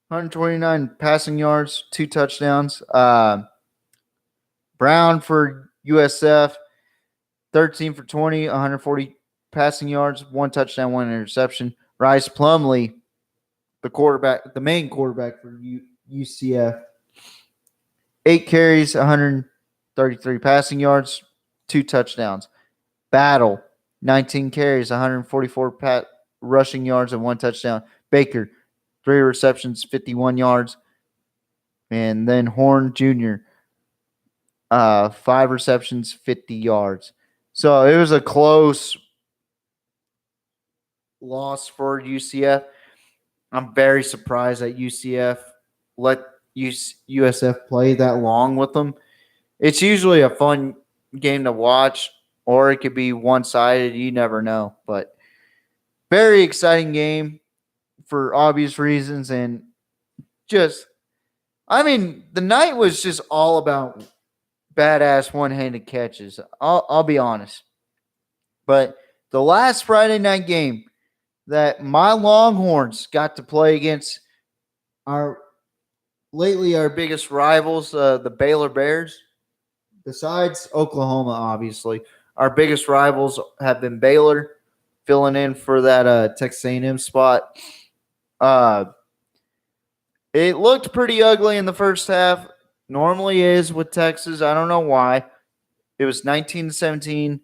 129 passing yards, 2 touchdowns. Brown for USF, 13 for 20, 140 passing yards, 1 touchdown, 1 interception. Rice Plumlee, the main quarterback for UCF, 8 carries, 133 passing yards, 2 touchdowns. Battle, 19 carries, 144 rushing yards, and 1 touchdown. Baker, 3 receptions, 51 yards. And then Horn Jr., 5 receptions, 50 yards. So it was a close loss for UCF. I'm very surprised that UCF let USF play that long with them. It's usually a fun game to watch, or it could be one-sided. You never know. But very exciting game for obvious reasons. And the night was just all about badass one-handed catches. I'll be honest. But the last Friday night game that my Longhorns got to play against our biggest rivals, the Baylor Bears, besides Oklahoma, obviously, our biggest rivals have been Baylor, filling in for that Texas A&M spot. It looked pretty ugly in the first half. Normally is with Texas. I don't know why. It was 19-17.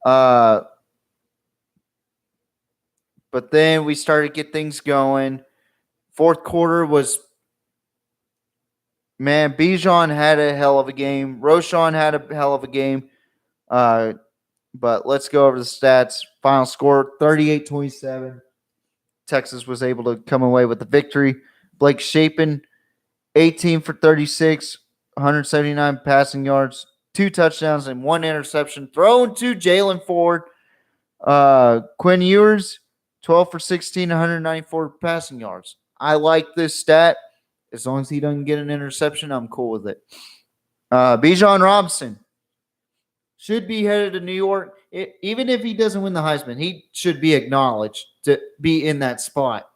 But then we started to get things going. Fourth quarter was, man, Bijan had a hell of a game. Roshan had a hell of a game. But let's go over the stats. Final score, 38-27. Texas was able to come away with the victory. Blake Shapen, 18 for 36, 179 passing yards, 2 touchdowns, and 1 interception thrown to Jalen Ford. Quinn Ewers, 12 for 16, 194 passing yards. I like this stat. As long as he doesn't get an interception, I'm cool with it. Bijan Robinson should be headed to New York. Even if he doesn't win the Heisman, he should be acknowledged to be in that spot,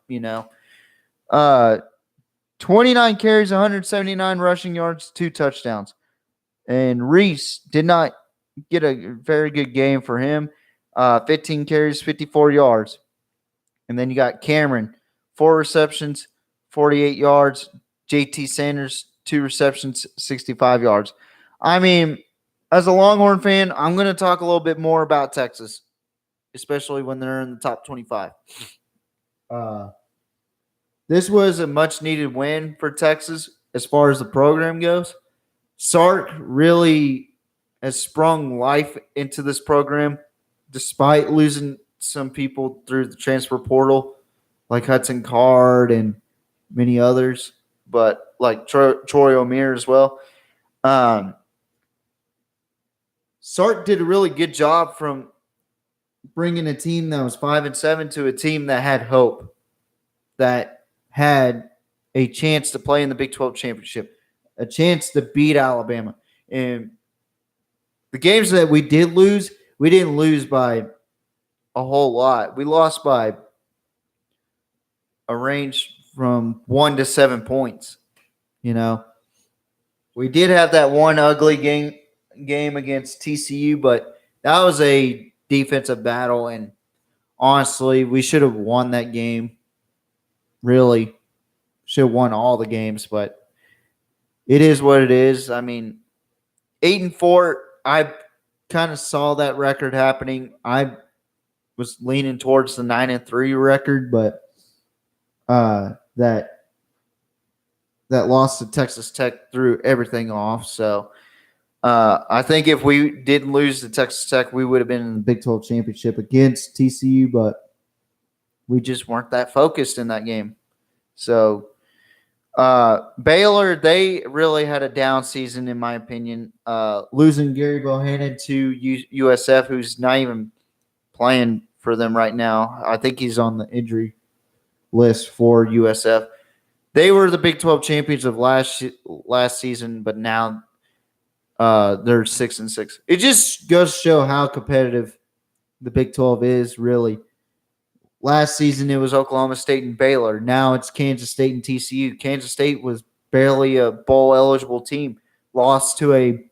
29 carries, 179 rushing yards, 2 touchdowns. And Reese did not get a very good game for him. 15 carries, 54 yards. And then you got Cameron, 4 receptions, 48 yards. JT Sanders, 2 receptions, 65 yards. I mean, as a Longhorn fan, I'm going to talk a little bit more about Texas, especially when they're in the top 25. This was a much-needed win for Texas as far as the program goes. Sark really has sprung life into this program despite losing some people through the transfer portal like Hudson Card and many others, but like Troy O'Meara as well. Sark did a really good job from bringing a team that was 5-7 to a team that had hope, that had a chance to play in the Big 12 championship, a chance to beat Alabama. And the games that we did lose, we didn't lose by a whole lot. We lost by a range from 1 to 7 points. We did have that one ugly game against TCU, but that was a defensive battle, and honestly, we should have won that game. Really should have won all the games, but it is what it is. I mean, 8-4, I kind of saw that record happening. I was leaning towards the 9-3 record, but that loss to Texas Tech threw everything off. So I think if we didn't lose to Texas Tech, we would have been in the Big 12 championship against TCU, but we just weren't that focused in that game. So Baylor, they really had a down season, in my opinion. Losing Gary Bohannon to USF, who's not even playing for them right now. I think he's on the injury list for USF. They were the Big 12 champions of last season, but now they're 6-6. It just goes to show how competitive the Big 12 is, really. Last season, it was Oklahoma State and Baylor. Now it's Kansas State and TCU. Kansas State was barely a bowl-eligible team. Lost to a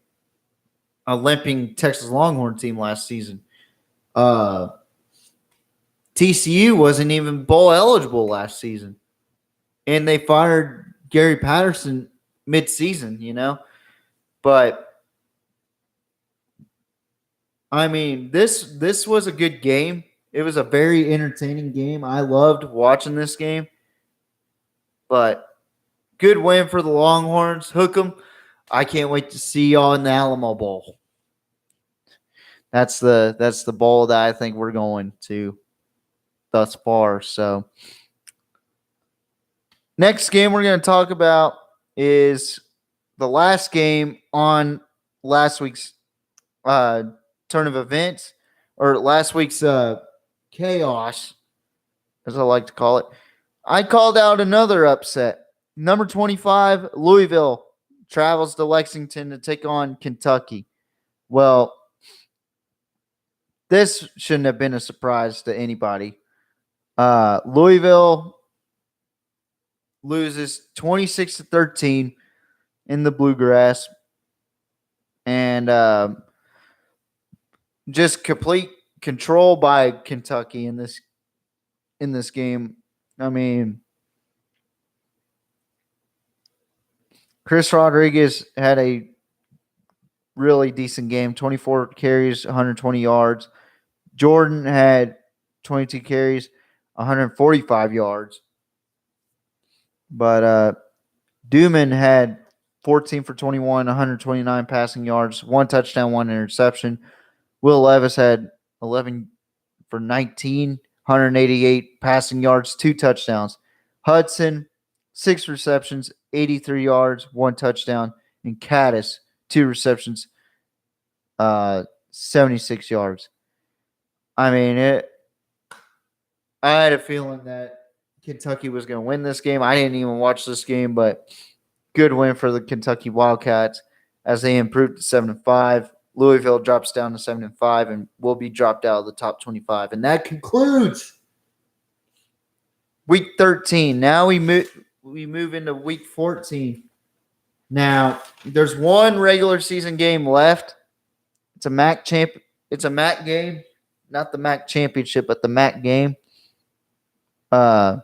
limping Texas Longhorn team last season. TCU wasn't even bowl-eligible last season. And they fired Gary Patterson mid-season, But, I mean, this was a good game. It was a very entertaining game. I loved watching this game. But good win for the Longhorns. Hook 'em. I can't wait to see y'all in the Alamo Bowl. That's the bowl that I think we're going to thus far. So next game we're going to talk about is the last game on last week's turn of events, or last week's chaos, as I like to call it. I called out another upset. Number 25, Louisville, travels to Lexington to take on Kentucky. Well, this shouldn't have been a surprise to anybody. Louisville loses 26-13 in the Bluegrass, and just complete control by Kentucky in this game. I mean, Chris Rodriguez had a really decent game, 24 carries, 120 yards. Jordan had 22 carries, 145 yards. But Duman had 14 for 21, 129 passing yards, 1 touchdown, 1 interception. Will Levis had 11 for 19, 188 passing yards, 2 touchdowns. Hudson, 6 receptions, 83 yards, 1 touchdown. And Caddis, 2 receptions, 76 yards. I mean, I had a feeling that Kentucky was going to win this game. I didn't even watch this game, but good win for the Kentucky Wildcats as they improved to 7-5. Louisville drops down to 7-5 and will be dropped out of the top 25. And that concludes Week 13. Now we move into Week 14. Now, there's one regular season game left. It's a MAC game, not the MAC championship, but the MAC game. I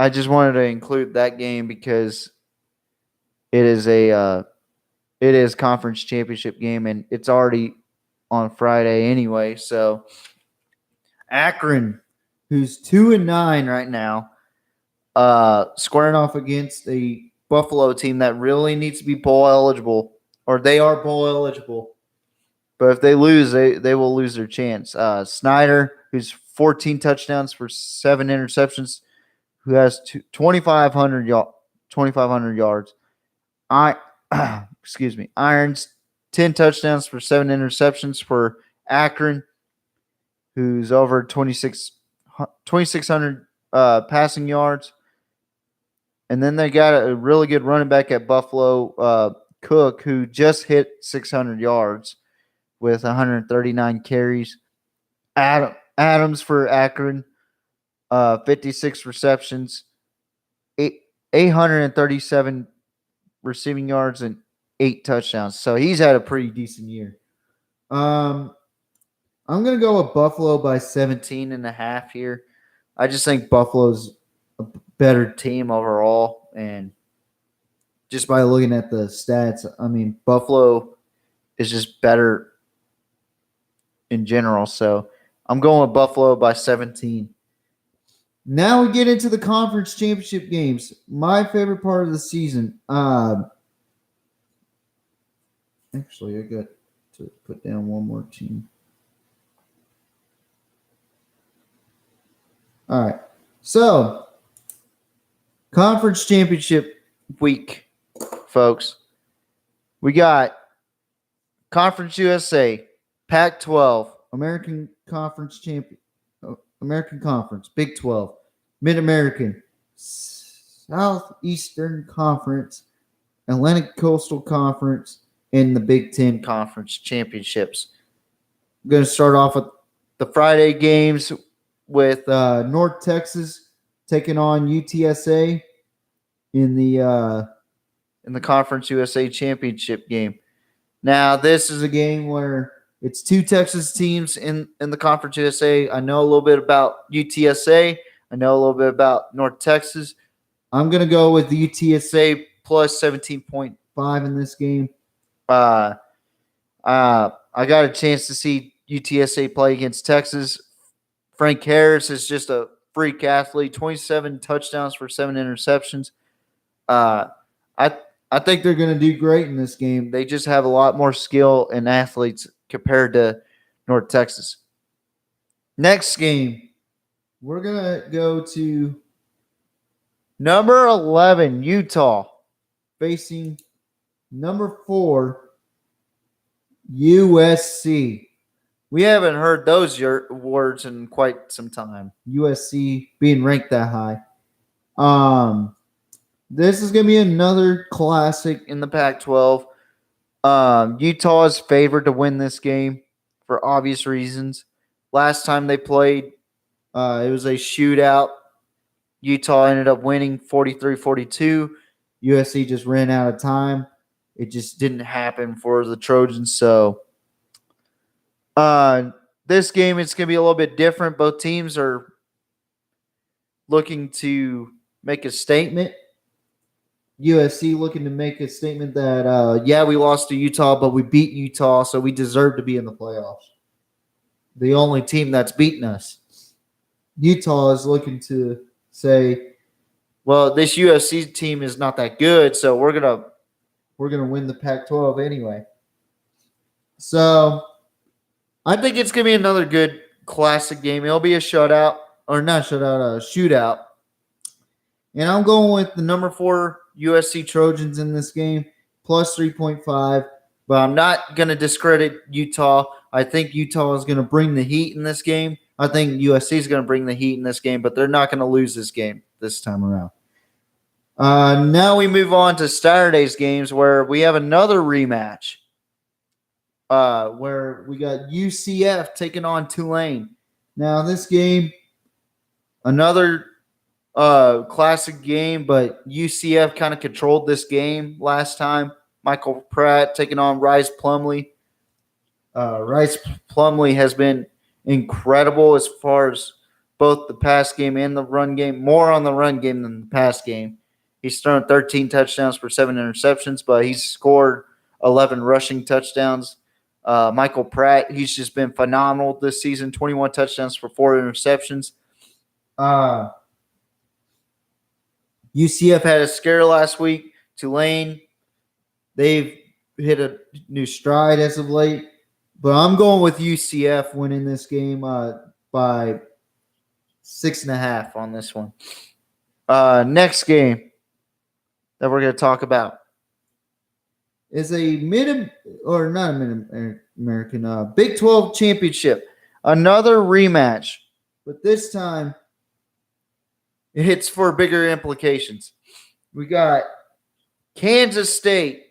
just wanted to include that game because it is conference championship game, and it's already on Friday anyway. So Akron, who's 2-9 right now, squaring off against a Buffalo team that really needs to be bowl eligible, or they are bowl eligible. But if they lose, they will lose their chance. Snyder, who's 14 touchdowns for 7 interceptions, who has 2,500 yards. Irons, 10 touchdowns for 7 interceptions for Akron, who's over 2,600 passing yards. And then they got a really good running back at Buffalo, Cook, who just hit 600 yards with 139 carries. Adams for Akron, 56 receptions, 837 receiving yards, and 8 touchdowns. So he's had a pretty decent year. I'm going to go with Buffalo by 17.5 here. I just think Buffalo's a better team overall. And just by looking at the stats, I mean, Buffalo is just better in general. So I'm going with Buffalo by 17. Now we get into the conference championship games. My favorite part of the season. Actually, I got to put down one more team. All right. So, conference championship week, folks. We got Conference USA, Pac-12, American Conference Champion, American Conference, Big 12, Mid-American, Southeastern Conference, Atlantic Coastal Conference, and the Big Ten Conference Championships. I'm going to start off with the Friday games with North Texas taking on UTSA in the Conference USA Championship game. Now, this is a game where it's two Texas teams in the Conference USA. I know a little bit about UTSA. I know a little bit about North Texas. I'm going to go with the UTSA plus 17.5 in this game. I got a chance to see UTSA play against Texas. Frank Harris is just a freak athlete. 27 touchdowns for 7 interceptions. I think they're going to do great in this game. They just have a lot more skill and athletes compared to North Texas. Next game, we're going to go to number 11, Utah, facing number 4, USC. We haven't heard those words in quite some time. USC being ranked that high. This is going to be another classic in the Pac-12. Utah is favored to win this game for obvious reasons. Last time they played, it was a shootout. Utah ended up winning 43-42. USC just ran out of time. It just didn't happen for the Trojans. So this game, it's going to be a little bit different. Both teams are looking to make a statement. USC looking to make a statement that, we lost to Utah, but we beat Utah, so we deserve to be in the playoffs. The only team that's beaten us. Utah is looking to say, well, this USC team is not that good, so we're gonna win the Pac-12 anyway. So I think it's gonna be another good classic game. It'll be a shootout. And I'm going with the number 4 USC Trojans in this game, plus 3.5. But I'm not going to discredit Utah. I think Utah is going to bring the heat in this game. I think USC is going to bring the heat in this game, but they're not going to lose this game this time around. Now we move on to Saturday's games where we have another rematch where we got UCF taking on Tulane. Now this game, another classic game, but UCF kind of controlled this game last time. Michael Pratt taking on Rice Plumlee. Rice Plumlee has been incredible as far as both the pass game and the run game. More on the run game than the pass game. He's thrown 13 touchdowns for 7 interceptions, but he's scored 11 rushing touchdowns. Michael Pratt, he's just been phenomenal this season. 21 touchdowns for 4 interceptions. UCF had a scare last week. Tulane, they've hit a new stride as of late. But I'm going with UCF winning this game by 6.5 on this one. Next game that we're going to talk about is a Mid-American Big 12 Championship. Another rematch. But this time, it's for bigger implications. We got Kansas State,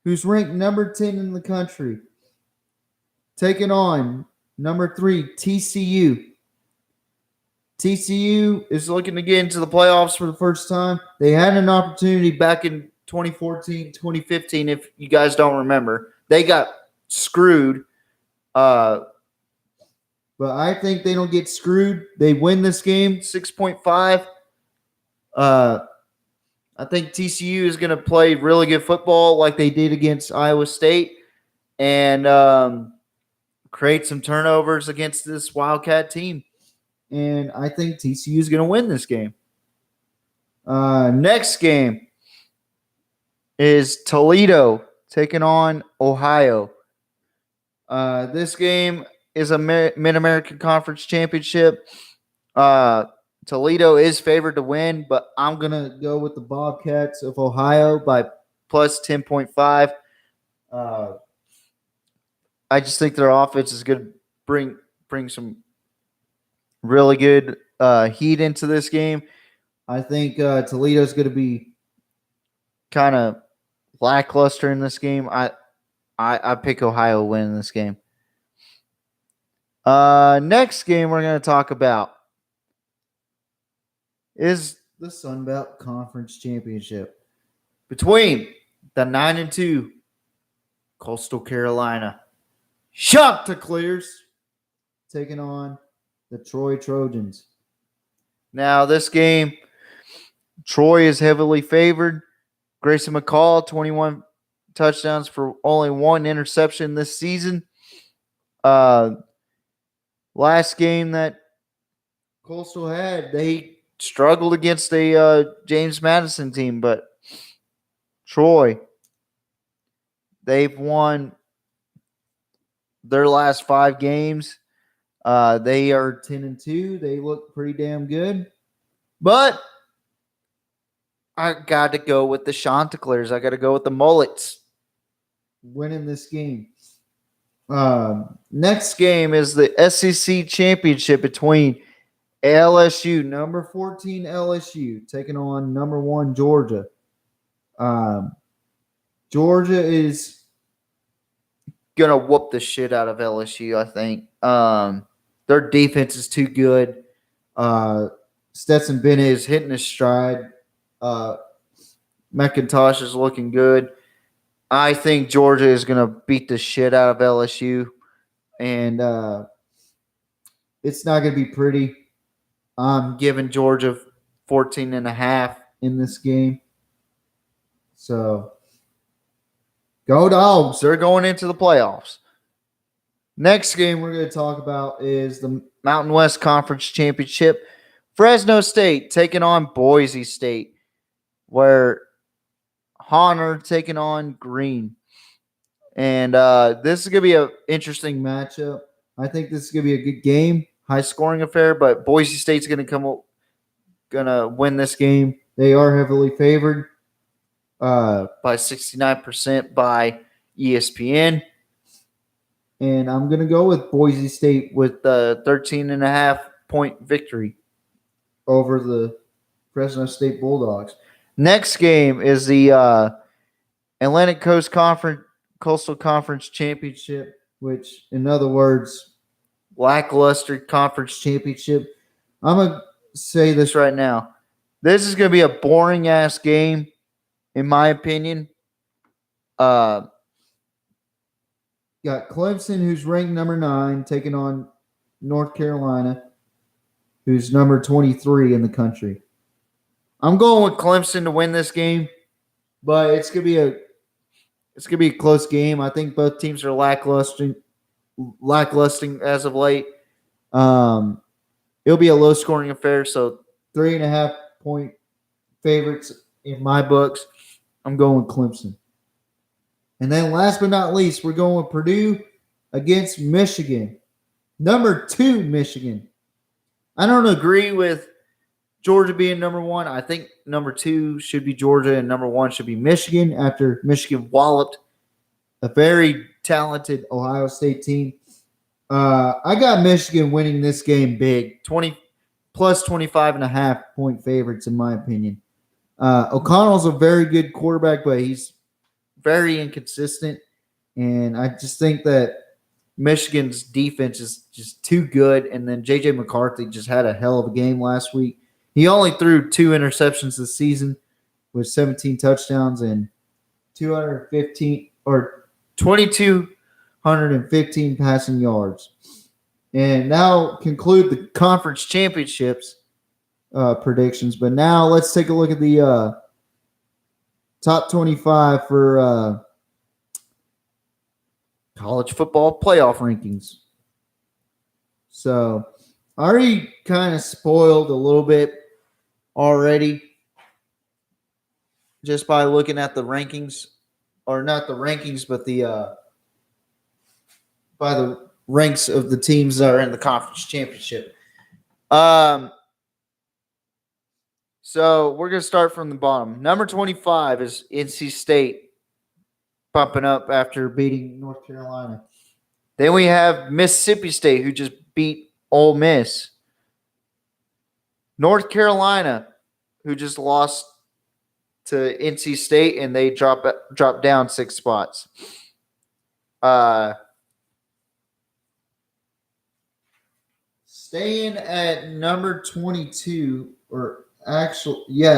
who's ranked number 10 in the country, taking on number 3, TCU. TCU is looking to get into the playoffs for the first time. They had an opportunity back in 2014, 2015, if you guys don't remember. They got screwed. But I think they don't get screwed. They win this game, 6.5. I think TCU is going to play really good football like they did against Iowa State and create some turnovers against this Wildcat team. And I think TCU is going to win this game. Next game is Toledo taking on Ohio. This game is a Mid-American Conference Championship. Toledo is favored to win, but I'm going to go with the Bobcats of Ohio by plus 10.5. I just think their offense is going to bring some really good heat into this game. I think Toledo is going to be kind of lackluster in this game. I pick Ohio win in this game. Next game we're going to talk about is the Sun Belt Conference Championship between the 9-2 Coastal Carolina Chanticleers taking on the Troy Trojans. Now, this game, Troy is heavily favored. Grayson McCall, 21 touchdowns for only one interception this season. Last game that Coastal had, they struggled against a James Madison team, but Troy, they've won their last 5 games. They are 10-2. They look pretty damn good. But I got to go with the Chanticleers. I got to go with the Mullets winning this game. Next game is the SEC Championship between LSU, number 14 LSU, taking on number 1 Georgia. Georgia is going to whoop the shit out of LSU, I think. Their defense is too good. Stetson Bennett is hitting his stride. McIntosh is looking good. I think Georgia is going to beat the shit out of LSU. And it's not going to be pretty. I'm giving Georgia 14.5 in this game. So, go Dogs. They're going into the playoffs. Next game we're going to talk about is the Mountain West Conference Championship. Fresno State taking on Boise State, where Honor taking on Green. And this is going to be an interesting matchup. I think this is going to be a good game, high-scoring affair, but Boise State's going to win this game. They are heavily favored by 69% by ESPN. And I'm going to go with Boise State with the 13.5-point victory over the Fresno State Bulldogs. Next game is the Atlantic Coast Coastal Conference Championship, which, in other words, lackluster conference championship. I'm going to say this right now. This is going to be a boring-ass game, in my opinion. Got Clemson, who's ranked number 9, taking on North Carolina, who's number 23 in the country. I'm going with Clemson to win this game, but it's gonna be a close game. I think both teams are lackluster as of late. It'll be a low-scoring affair, so 3.5-point favorites in my books. I'm going with Clemson. And then last but not least, we're going with Purdue against Michigan. Number 2, Michigan. I don't agree with Georgia being number 1. I think number 2 should be Georgia and number 1 should be Michigan after Michigan walloped a very talented Ohio State team. I got Michigan winning this game big. 20 plus 25.5-point favorites, in my opinion. O'Connell's a very good quarterback, but he's very inconsistent, and I just think that Michigan's defense is just too good, and then J.J. McCarthy just had a hell of a game last week. He only threw 2 interceptions this season with 17 touchdowns and 2,215 passing yards. And now conclude the conference championships predictions, but now let's take a look at the top 25 for college football playoff rankings. So I already kind of spoiled a little bit already just by looking at the rankings, or not the rankings, but the by the ranks of the teams that are in the conference championship. So we're going to start from the bottom. Number 25 is NC State, bumping up after beating North Carolina. Then we have Mississippi State, who just beat Ole Miss. North Carolina, who just lost to NC State, and they dropped down 6 spots. Staying at number 22,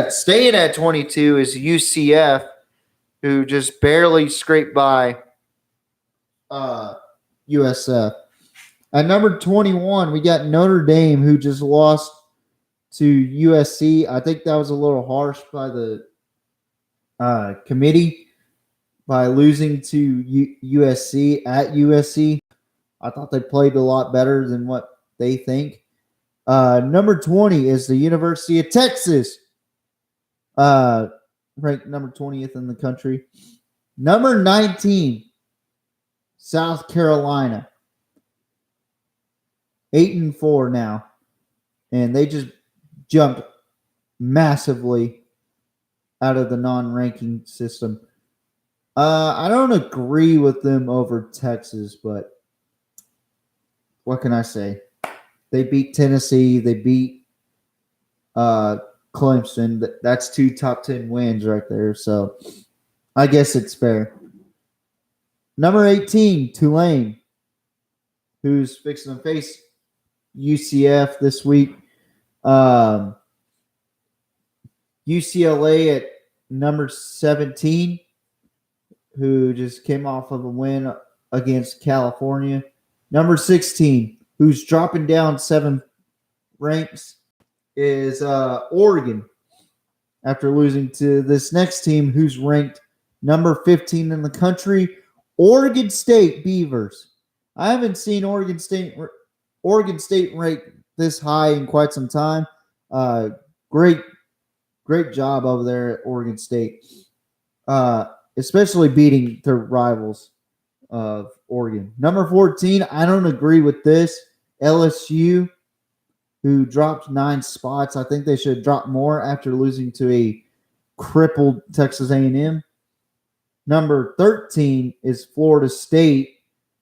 staying at 22 is UCF, who just barely scraped by USF. At number 21, we got Notre Dame, who just lost to USC. I think that was a little harsh by the committee by losing to USC at USC. I thought they played a lot better than what they think. Number 20 is the University of Texas, ranked number 20th in the country. Number 19, South Carolina, 8-4 now, and they just jumped massively out of the non-ranking system. I don't agree with them over Texas, but what can I say? They beat Tennessee. They beat Clemson. That's 2 top 10 wins right there. So I guess it's fair. Number 18, Tulane, who's fixing to face UCF this week. UCLA at number 17, who just came off of a win against California. Number 16, who's dropping down 7 ranks, is Oregon, after losing to this next team, who's ranked number 15 in the country, Oregon State Beavers. I haven't seen Oregon State ranked this high in quite some time. Great job over there at Oregon State, especially beating their rivals of Oregon. Number 14, I don't agree with this. LSU, who dropped 9 spots. I think they should drop more after losing to a crippled Texas A&M. Number 13 is Florida State,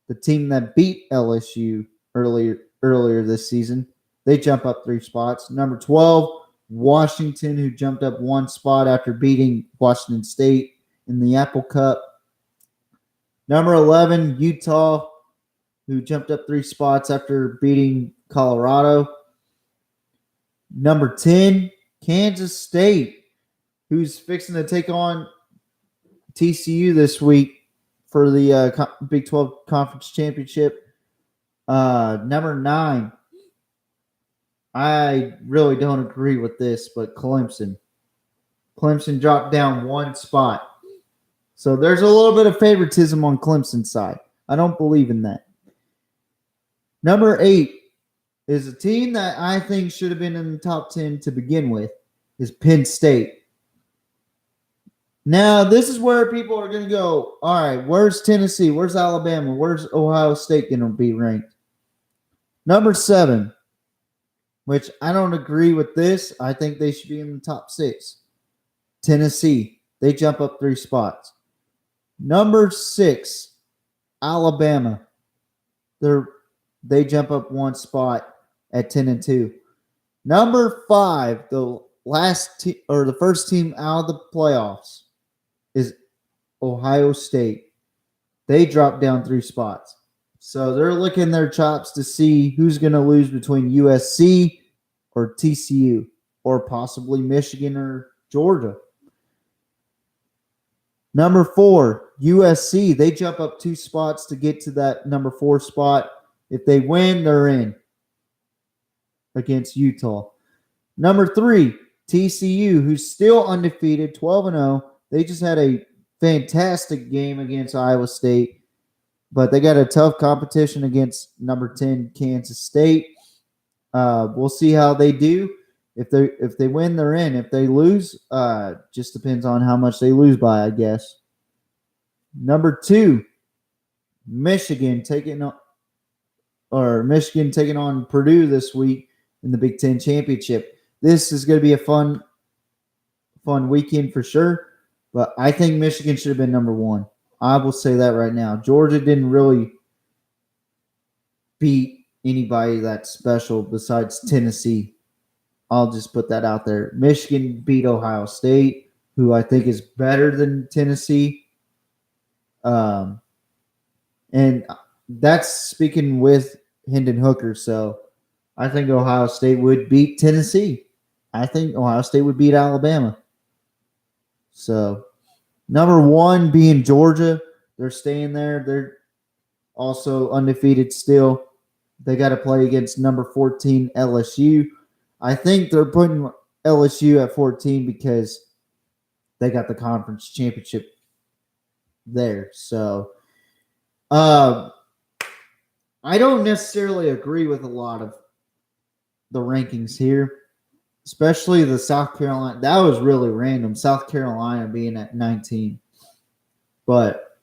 the team that beat LSU earlier this season. They jump up 3 spots. Number 12, Washington, who jumped up 1 spot after beating Washington State in the Apple Cup. Number 11, Utah, who jumped up 3 spots after beating Colorado. Number 10, Kansas State, who's fixing to take on TCU this week for the Big 12 Conference Championship. Number 9, I really don't agree with this, but Clemson. Clemson dropped down 1 spot. So there's a little bit of favoritism on Clemson's side. I don't believe in that. Number 8 is a team that I think should have been in the top 10 to begin with, is Penn State. Now, this is where people are going to go, all right, where's Tennessee? Where's Alabama? Where's Ohio State going to be ranked? Number 7, which I don't agree with this. I think they should be in the top 6. Tennessee. They jump up 3 spots. Number 6, Alabama. They jump up 1 spot at 10-2. Number 5, the first team out of the playoffs, is Ohio State. They drop down 3 spots. So they're licking their chops to see who's going to lose between USC or TCU or possibly Michigan or Georgia. Number 4, USC. They jump up 2 spots to get to that number 4 spot. If they win, they're in against Utah. Number 3, TCU, who's still undefeated, 12-0. They just had a fantastic game against Iowa State, but they got a tough competition against number 10, Kansas State. We'll see how they do. If they win, they're in. If they lose, just depends on how much they lose by, I guess. Number 2, Michigan taking on Purdue this week in the Big Ten Championship. This is going to be a fun weekend for sure, but I think Michigan should have been number 1. I will say that right now. Georgia didn't really beat anybody that special besides Tennessee. I'll just put that out there. Michigan beat Ohio State, who I think is better than Tennessee. And that's speaking with Hendon Hooker. So I think Ohio State would beat Tennessee. I think Ohio State would beat Alabama. So, number 1 being Georgia. They're staying there. They're also undefeated still. They got to play against number 14 LSU. I think they're putting LSU at 14 because they got the conference championship there. So, I don't necessarily agree with a lot of the rankings here, especially the South Carolina. That was really random. South Carolina being at 19. But,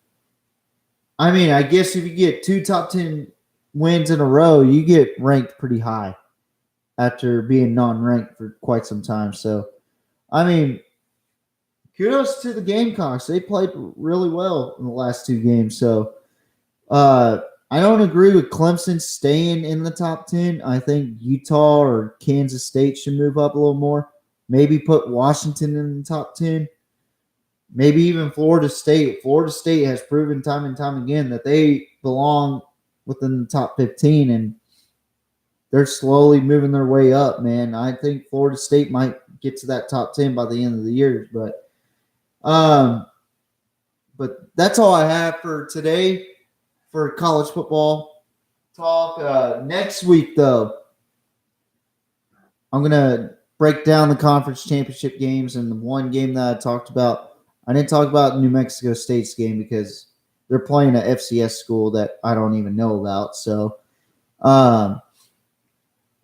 I mean, I guess if you get 2 top 10 wins in a row, you get ranked pretty high after being non-ranked for quite some time. So, I mean, kudos to the Gamecocks. They played really well in the last 2 games. So, I don't agree with Clemson staying in the top 10. I think Utah or Kansas State should move up a little more. Maybe put Washington in the top 10. Maybe even Florida State. Florida State has proven time and time again that they belong within the top 15, and they're slowly moving their way up, man. I think Florida State might get to that top 10 by the end of the year. But that's all I have for today for college football talk. Next week, though, I'm going to break down the conference championship games, and the one game that I talked about. I didn't talk about New Mexico State's game because they're playing an FCS school that I don't even know about. So,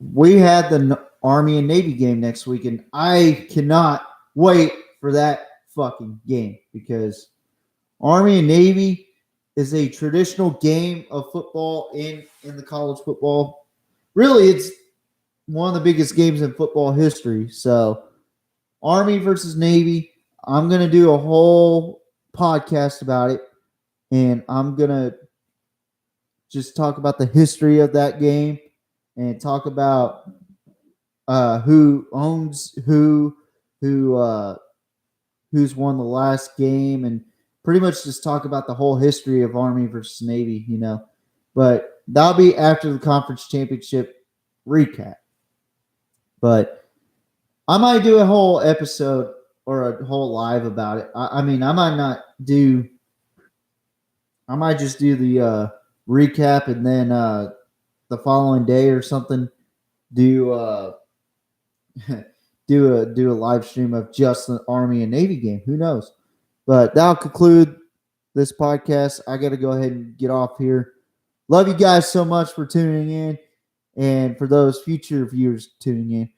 we had the Army and Navy game next week, and I cannot wait for that fucking game because Army and Navy is a traditional game of football in the college football. Really, it's one of the biggest games in football history. So, Army versus Navy. I'm going to do a whole podcast about it, and I'm going to just talk about the history of that game and talk about who owns who's won the last game, and pretty much just talk about the whole history of Army versus Navy, But that'll be after the conference championship recap. But I might do a whole episode or a whole live about it. I might just do the recap and then the following day or something do do a live stream of just the Army and Navy game. Who knows? But that'll conclude this podcast. I got to go ahead and get off here. Love you guys so much for tuning in, and for those future viewers tuning in,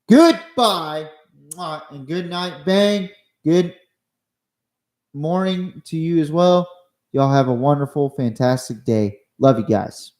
goodbye and good night, Bang. Good morning to you as well. Y'all have a wonderful, fantastic day. Love you guys.